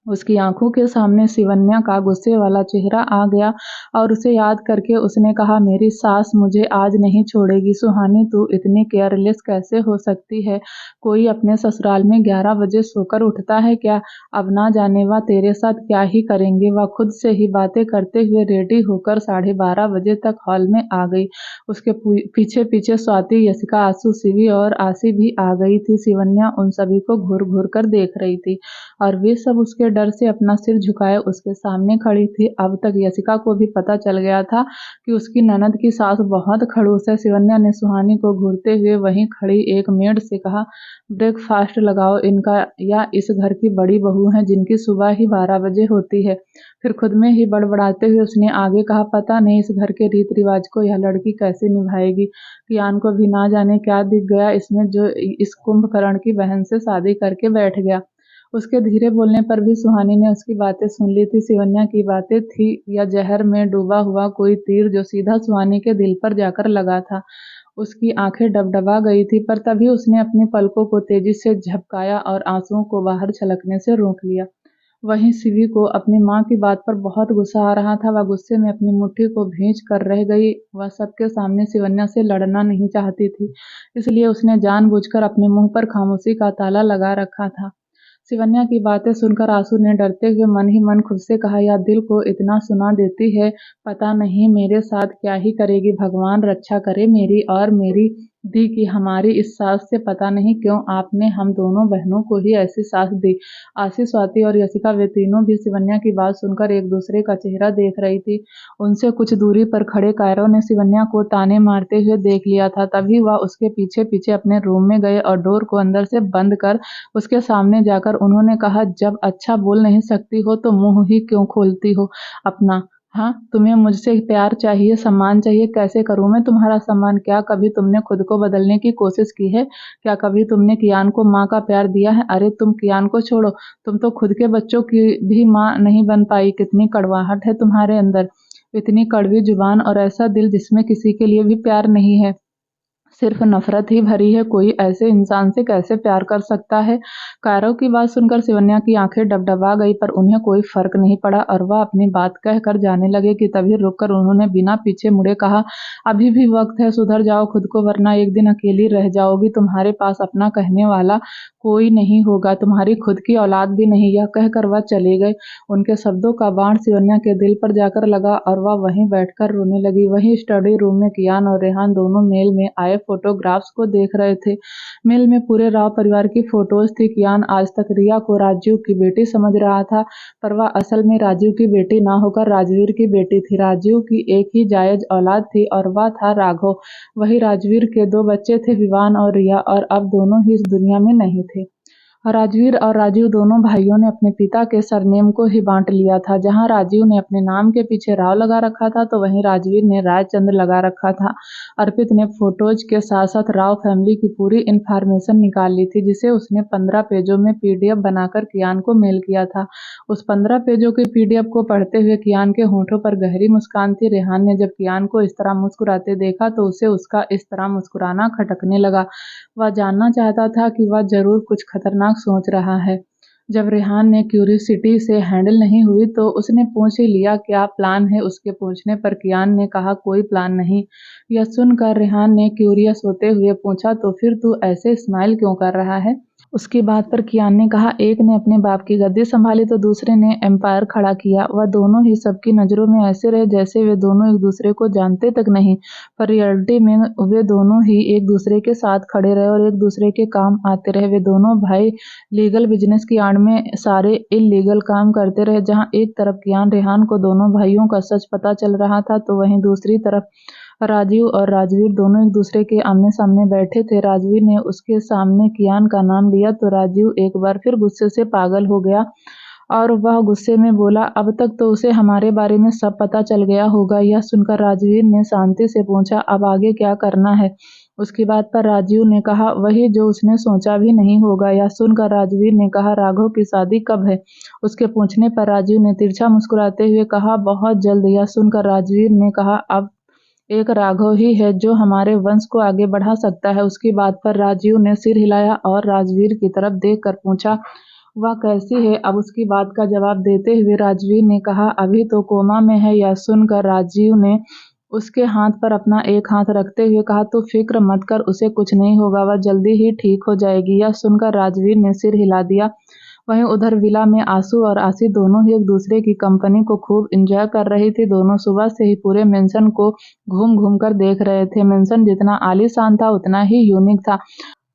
उसकी आंखों के सामने शिवन्या का गुस्से वाला चेहरा आ गया और उसे याद करके उसने कहा, मेरी सास मुझे आज नहीं छोड़ेगी। सुहानी, तू इतनी केयरलेस कैसे हो सकती है? कोई अपने ससुराल में 11 बजे सोकर उठता है क्या? अब ना जाने वह तेरे साथ क्या ही करेंगे। वह खुद से ही बातें करते हुए रेडी होकर 12:30 बजे तक हॉल में आ गई। उसके पीछे पीछे स्वाति, यशिका, आशु, शिवी और आशी भी आ गई थी। शिवन्या उन सभी को घूर घूर कर देख रही थी और वे सब उसके डर से अपना सिर झुकाए उसके सामने खड़ी थी। अब तक यशिका को भी पता चल गया था कि उसकी ननद की सास बहुत खड़ूस है। शिवन्या ने सुहानी को घूरते हुए वहीं खड़ी एक मेड से कहा, ब्रेकफास्ट लगाओ इनका, या इस घर की बड़ी बहू है जिनकी सुबह ही 12 बजे होती है। फिर खुद में ही बड़बड़ाते हुए उसने आगे कहा, पता नहीं इस घर के रीत रिवाज को यह लड़की कैसे निभाएगी। कियान को भी ना जाने क्या दिख गया इसमें, जो इस कुंभकर्ण की बहन से शादी करके बैठ गया। उसके धीरे बोलने पर भी सुहानी ने उसकी बातें सुन ली थी। शिवन्या की बातें थी या जहर में डूबा हुआ कोई तीर जो सीधा सुहानी के दिल पर जाकर लगा था। उसकी आंखें डबडबा गई थी, पर तभी उसने अपनी पलकों को तेजी से झपकाया और आंसुओं को बाहर छलकने से रोक लिया। वहीं शिवी को अपनी माँ की बात पर बहुत गुस्सा आ रहा था। वह गुस्से में अपनी मुट्ठी को भींच कर रह गई। वह सबके सामने शिवन्या से लड़ना नहीं चाहती थी, इसलिए उसने जानबूझकर अपने मुंह पर खामोशी का ताला लगा रखा था। शिवन्या की बातें सुनकर आशु ने डरते हुए मन ही मन खुद से कहा, यह दिल को इतना सुना देती है, पता नहीं मेरे साथ क्या ही करेगी। भगवान रक्षा करे मेरी और मेरी दी की हमारी इस सास से। पता नहीं क्यों आपने हम दोनों बहनों को ही ऐसी सास दी। आशी, स्वाति और यशिका वे तीनों भी शिवन्या की बात सुनकर एक दूसरे का चेहरा देख रही थी। उनसे कुछ दूरी पर खड़े कायरों ने शिवन्या को ताने मारते हुए देख लिया था। तभी वह उसके पीछे पीछे अपने रूम में गए और डोर को अंदर से बंद कर उसके सामने जाकर उन्होंने कहा, जब अच्छा बोल नहीं सकती हो तो मुंह ही क्यों खोलती हो अपना? हाँ, तुम्हें मुझसे प्यार चाहिए, सम्मान चाहिए, कैसे करूं मैं तुम्हारा सम्मान? क्या कभी तुमने खुद को बदलने की कोशिश की है? क्या कभी तुमने कियान को माँ का प्यार दिया है? अरे तुम कियान को छोड़ो, तुम तो खुद के बच्चों की भी माँ नहीं बन पाई। कितनी कड़वाहट है तुम्हारे अंदर, इतनी कड़वी जुबान और ऐसा दिल जिसमें किसी के लिए भी प्यार नहीं है, सिर्फ नफरत ही भरी है। कोई ऐसे इंसान से कैसे प्यार कर सकता है? कायरों की बात सुनकर शिवन्या की आंखें डबडबा गई, पर उन्हें कोई फर्क नहीं पड़ा और वह अपनी बात कहकर जाने लगे कि तभी रुककर उन्होंने बिना पीछे मुड़े कहा, अभी भी वक्त है, सुधर जाओ खुद को, वरना एक दिन अकेली रह जाओगी। तुम्हारे पास अपना कहने वाला कोई नहीं होगा, तुम्हारी खुद की औलाद भी नहीं। यह कहकर वह चले गए। उनके शब्दों का बाण शिवन्या के दिल पर जाकर लगा और वह वहीं बैठकर रोने लगी। वहीं स्टडी रूम में कियान और रेहान दोनों मेल में आए फोटोग्राफ्स को देख रहे थे। मेल में पूरे राव परिवार की फोटोज थी। कियान आज तक रिया को राजीव की बेटी समझ रहा था, पर वह असल में राजीव की बेटी ना होकर राजवीर की बेटी थी। राजीव की एक ही जायज औलाद थी और वह था राघव। वही राजवीर के 2 बच्चे थे, विवान और रिया, और अब दोनों ही इस दुनिया में नहीं थे। राजवीर और राजीव दोनों भाइयों ने अपने पिता के सरनेम को ही बांट लिया था। जहां राजीव ने अपने नाम के पीछे राव लगा रखा था तो वहीं राजवीर ने रायचंद्र लगा रखा था। अर्पित ने फोटोज के साथ साथ राव फैमिली की पूरी इन्फॉर्मेशन निकाल ली थी, जिसे उसने 15 पेजों में पीडीएफ बनाकर कियान को मेल किया था। उस 15 पेजों की पीडीएफ को पढ़ते हुए कियान के होठों पर गहरी मुस्कान थी। रेहान ने जब कियान को इस तरह मुस्कुराते देखा तो उसे उसका इस तरह मुस्कुराना खटकने लगा। वह जानना चाहता था कि वह जरूर कुछ खतरनाक सोच रहा है। जब रेहान ने क्यूरियोसिटी से हैंडल नहीं हुई तो उसने पूछ ही लिया, क्या प्लान है। उसके पूछने पर कियान ने कहा, कोई प्लान नहीं। यह सुनकर रेहान ने क्यूरियस होते हुए पूछा, तो फिर तू ऐसे स्माइल क्यों कर रहा है। उसकी बात पर कियान ने कहा, एक ने अपने बाप की गद्दी संभाली तो दूसरे ने एम्पायर खड़ा किया। वह दोनों ही सबकी नजरों में ऐसे रहे जैसे वे दोनों एक दूसरे को जानते तक नहीं, पर रियलिटी में वे दोनों ही एक दूसरे के साथ खड़े रहे और एक दूसरे के काम आते रहे। वे दोनों भाई लीगल बिजनेस की आड़ में सारे इल्लीगल काम करते रहे। जहां एक तरफ कियान रेहान को दोनों भाइयों का सच पता चल रहा था तो वहीं दूसरी तरफ राजीव और राजवीर दोनों एक दूसरे के आमने सामने बैठे थे। राजवीर ने उसके सामने कियान का नाम लिया तो राजीव एक बार फिर गुस्से से पागल हो गया और वह गुस्से में बोला, अब तक तो उसे हमारे बारे में सब पता चल गया होगा। यह सुनकर राजवीर ने शांति से पूछा, अब आगे क्या करना है। उसकी बात पर राजीव ने कहा, वही जो उसने सोचा भी नहीं होगा। यह सुनकर राजवीर ने कहा, राघव की शादी कब है। उसके पूछने पर राजीव ने तिरछा मुस्कुराते हुए कहा, बहुत जल्द। यह सुनकर राजवीर ने कहा, अब एक राघव ही है जो हमारे वंश को आगे बढ़ा सकता है। उसकी बात पर राजीव ने सिर हिलाया और राजवीर की तरफ देखकर पूछा, वह कैसी है। अब उसकी बात का जवाब देते हुए राजवीर ने कहा, अभी तो कोमा में है। यह सुनकर राजीव ने उसके हाथ पर अपना एक हाथ रखते हुए कहा, तो फिक्र मत कर, उसे कुछ नहीं होगा, वह जल्दी ही ठीक हो जाएगी। यह सुनकर राजवीर ने सिर हिला दिया। वहीं उधर विला में आंसू और आशी दोनों ही एक दूसरे की कंपनी को खूब एंजॉय कर रही थी। दोनों सुबह से ही पूरे मेंशन को घूम घूम कर देख रहे थे। मेंशन जितना आलीशान था उतना ही यूनिक था।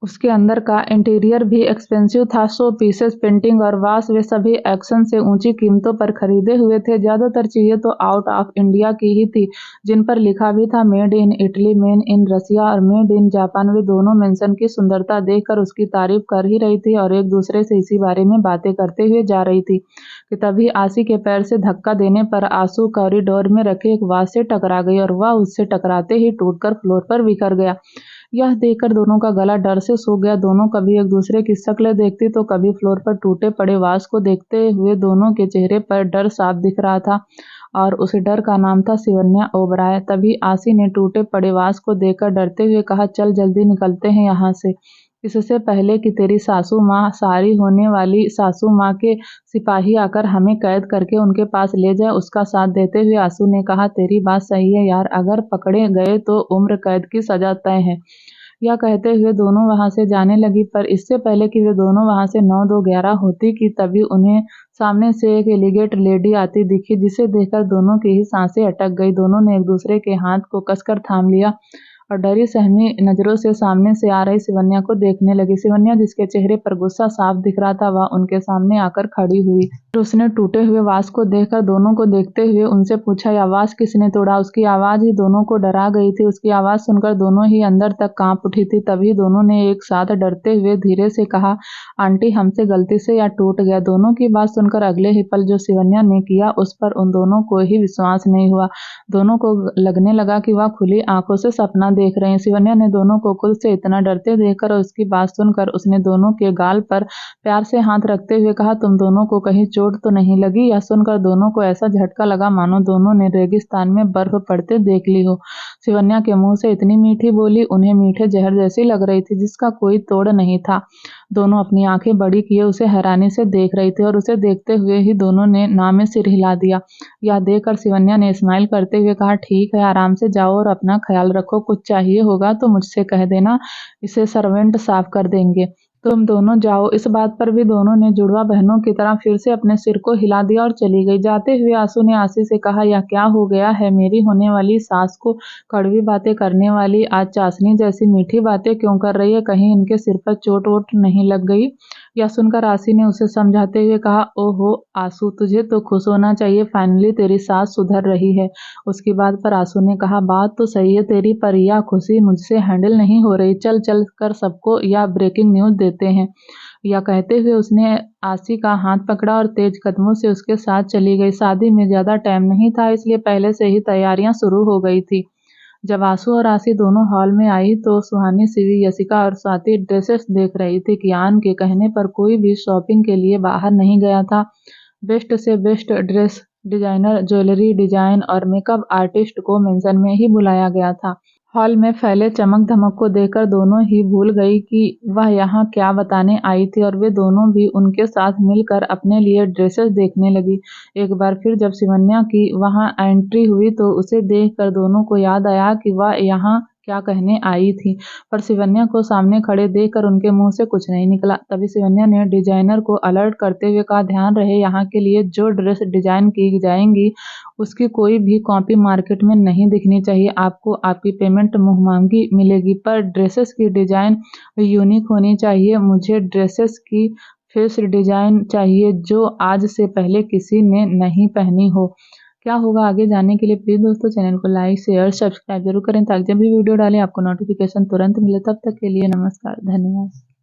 उसके अंदर का इंटीरियर भी एक्सपेंसिव था। शो पीसेस, पेंटिंग और वाश वे सभी एक्शन से ऊंची कीमतों पर खरीदे हुए थे। ज्यादातर चीजें तो आउट ऑफ इंडिया की ही थी, जिन पर लिखा भी था made in Italy, made in Russia और मेड इन जापान। वे दोनों मेंशन की सुंदरता देखकर उसकी तारीफ कर ही रही थी और एक दूसरे से इसी बारे में बातें करते हुए जा रही थी कि तभी आशी के पैर से धक्का देने पर आंसू कॉरिडोर में रखे एक वाश से टकरा गई और वह उससे टकराते ही टूटकर फ्लोर पर बिखर गया। यह देखकर दोनों का गला डर से सूख गया। दोनों कभी एक दूसरे की शक्ल देखती तो कभी फ्लोर पर टूटे पड़े वास को देखते हुए दोनों के चेहरे पर डर साफ दिख रहा था और उस डर का नाम था शिवन्या ओबराय। तभी आशी ने टूटे पड़े वास को देखकर डरते हुए कहा, चल जल्दी निकलते हैं यहाँ से, इससे पहले कि तेरी सासू माँ, सारी होने वाली सासू माँ के सिपाही आकर हमें कैद करके उनके पास ले जाए। उसका साथ देते हुए आंसू ने कहा, तेरी बात सही है यार, अगर पकड़े गए तो उम्र कैद की सजा तय है। यह कहते हुए दोनों वहां से जाने लगी, पर इससे पहले कि वे दोनों वहां से 9-2-11 होती कि तभी उन्हें सामने से एक एलिगेट लेडी आती दिखी, जिसे देखकर दोनों की ही सांसें अटक गई। दोनों ने एक दूसरे के हाथ को कसकर थाम लिया और डरी सहमी नजरों से सामने से आ रही शिवन्या को देखने लगी। शिवन्या, जिसके चेहरे पर गुस्सा साफ दिख रहा था, वह उनके सामने आकर खड़ी हुई। उसने टूटे हुए वास को देखकर दोनों को देखते हुए उनसे पूछा, यह वास किसने तोड़ा। उसकी आवाज ही दोनों को डरा गई थी। उसकी आवाज सुनकर दोनों ही अंदर तक कांप उठी थी। तभी दोनों ने एक साथ डरते हुए धीरे से कहा, आंटी, हमसे गलती से यह टूट गया। दोनों की बात सुनकर अगले ही पल जो शिवन्या ने किया उस पर उन दोनों को ही विश्वास नहीं हुआ। दोनों को लगने लगा कि वह खुली आंखों से सपना देख रहे हैं। शिवन्या ने दोनों को खुद से इतना डरते देखकर और उसकी बात सुनकर उसने दोनों के गाल पर प्यार से हाथ रखते हुए कहा, तुम दोनों को कहीं चोट तो नहीं लगी। यह सुनकर दोनों को ऐसा झटका लगा मानो दोनों ने रेगिस्तान में बर्फ पड़ते देख ली हो। शिवन्या के मुंह से इतनी मीठी बोली उन्हें मीठे जहर जैसी लग रही थी, जिसका कोई तोड़ नहीं था। दोनों अपनी आंखें बड़ी किए उसे हैरानी से देख रही थी और उसे देखते हुए ही दोनों ने ना में सिर हिला दिया। यह देखकर शिवन्या ने स्माइल करते हुए कहा, ठीक है, आराम से जाओ और अपना ख्याल रखो, कुछ चाहिए होगा तो मुझसे कह देना, इसे सर्वेंट साफ कर देंगे। तुम दोनों जाओ। इस बात पर भी दोनों ने जुड़वा बहनों की तरह फिर से अपने सिर को हिला दिया और चली गई। जाते हुए आंसू ने आशी से कहा, यह क्या हो गया है, मेरी होने वाली सास को कड़वी बातें करने वाली आज चाशनी जैसी मीठी बातें क्यों कर रही है, कहीं इनके सिर पर चोट वोट नहीं लग गई। यह सुनकर आशी ने उसे समझाते हुए कहा, ओहो आंसू, तुझे तो खुश होना चाहिए, फाइनली तेरी सास सुधर रही है। उसकी बात पर आंसू ने कहा, बात तो सही है तेरी, पर यह खुशी मुझसे हैंडल नहीं हो रही। चल चल कर सबको यह ब्रेकिंग न्यूज देते हैं। या कहते हुए उसने आशी का हाथ पकड़ा और तेज कदमों से उसके साथ चली गई। शादी में ज्यादा टाइम नहीं था, इसलिए पहले से ही तैयारियां शुरू हो गई थी। जब आशु और आशी दोनों हॉल में आई तो सुहानी, शिवी, यशिका और स्वाति ड्रेसेस देख रही थी। कियान के कहने पर कोई भी शॉपिंग के लिए बाहर नहीं गया था। बेस्ट से best dress designer, jewellery design और मेकअप आर्टिस्ट को मेंशन में ही बुलाया गया था। हॉल में फैले चमक धमक को देखकर दोनों ही भूल गई कि वह यहाँ क्या बताने आई थी और वे दोनों भी उनके साथ मिलकर अपने लिए ड्रेसेस देखने लगी। एक बार फिर जब शिवन्या की वहाँ एंट्री हुई तो उसे देखकर दोनों को याद आया कि वह यहाँ क्या कहने आई थी, पर शिवन्या को सामने खड़े देखकर उनके मुंह से कुछ नहीं निकला। तभी शिवन्या ने डिजाइनर को अलर्ट करते हुए कहा, ध्यान रहे, यहाँ के लिए जो ड्रेस डिजाइन की जाएंगी उसकी कोई भी कॉपी मार्केट में नहीं दिखनी चाहिए। आपको आपकी पेमेंट मुंहमांगी मिलेगी, पर ड्रेसेस की डिजाइन यूनिक होनी चाहिए। मुझे ड्रेसेस की फेस डिजाइन चाहिए जो आज से पहले किसी ने नहीं पहनी हो। क्या होगा आगे जानने के लिए प्लीज दोस्तों चैनल को लाइक, शेयर, सब्सक्राइब जरूर करें ताकि जब भी वीडियो डालें आपको नोटिफिकेशन तुरंत मिले। तब तक के लिए नमस्कार, धन्यवाद।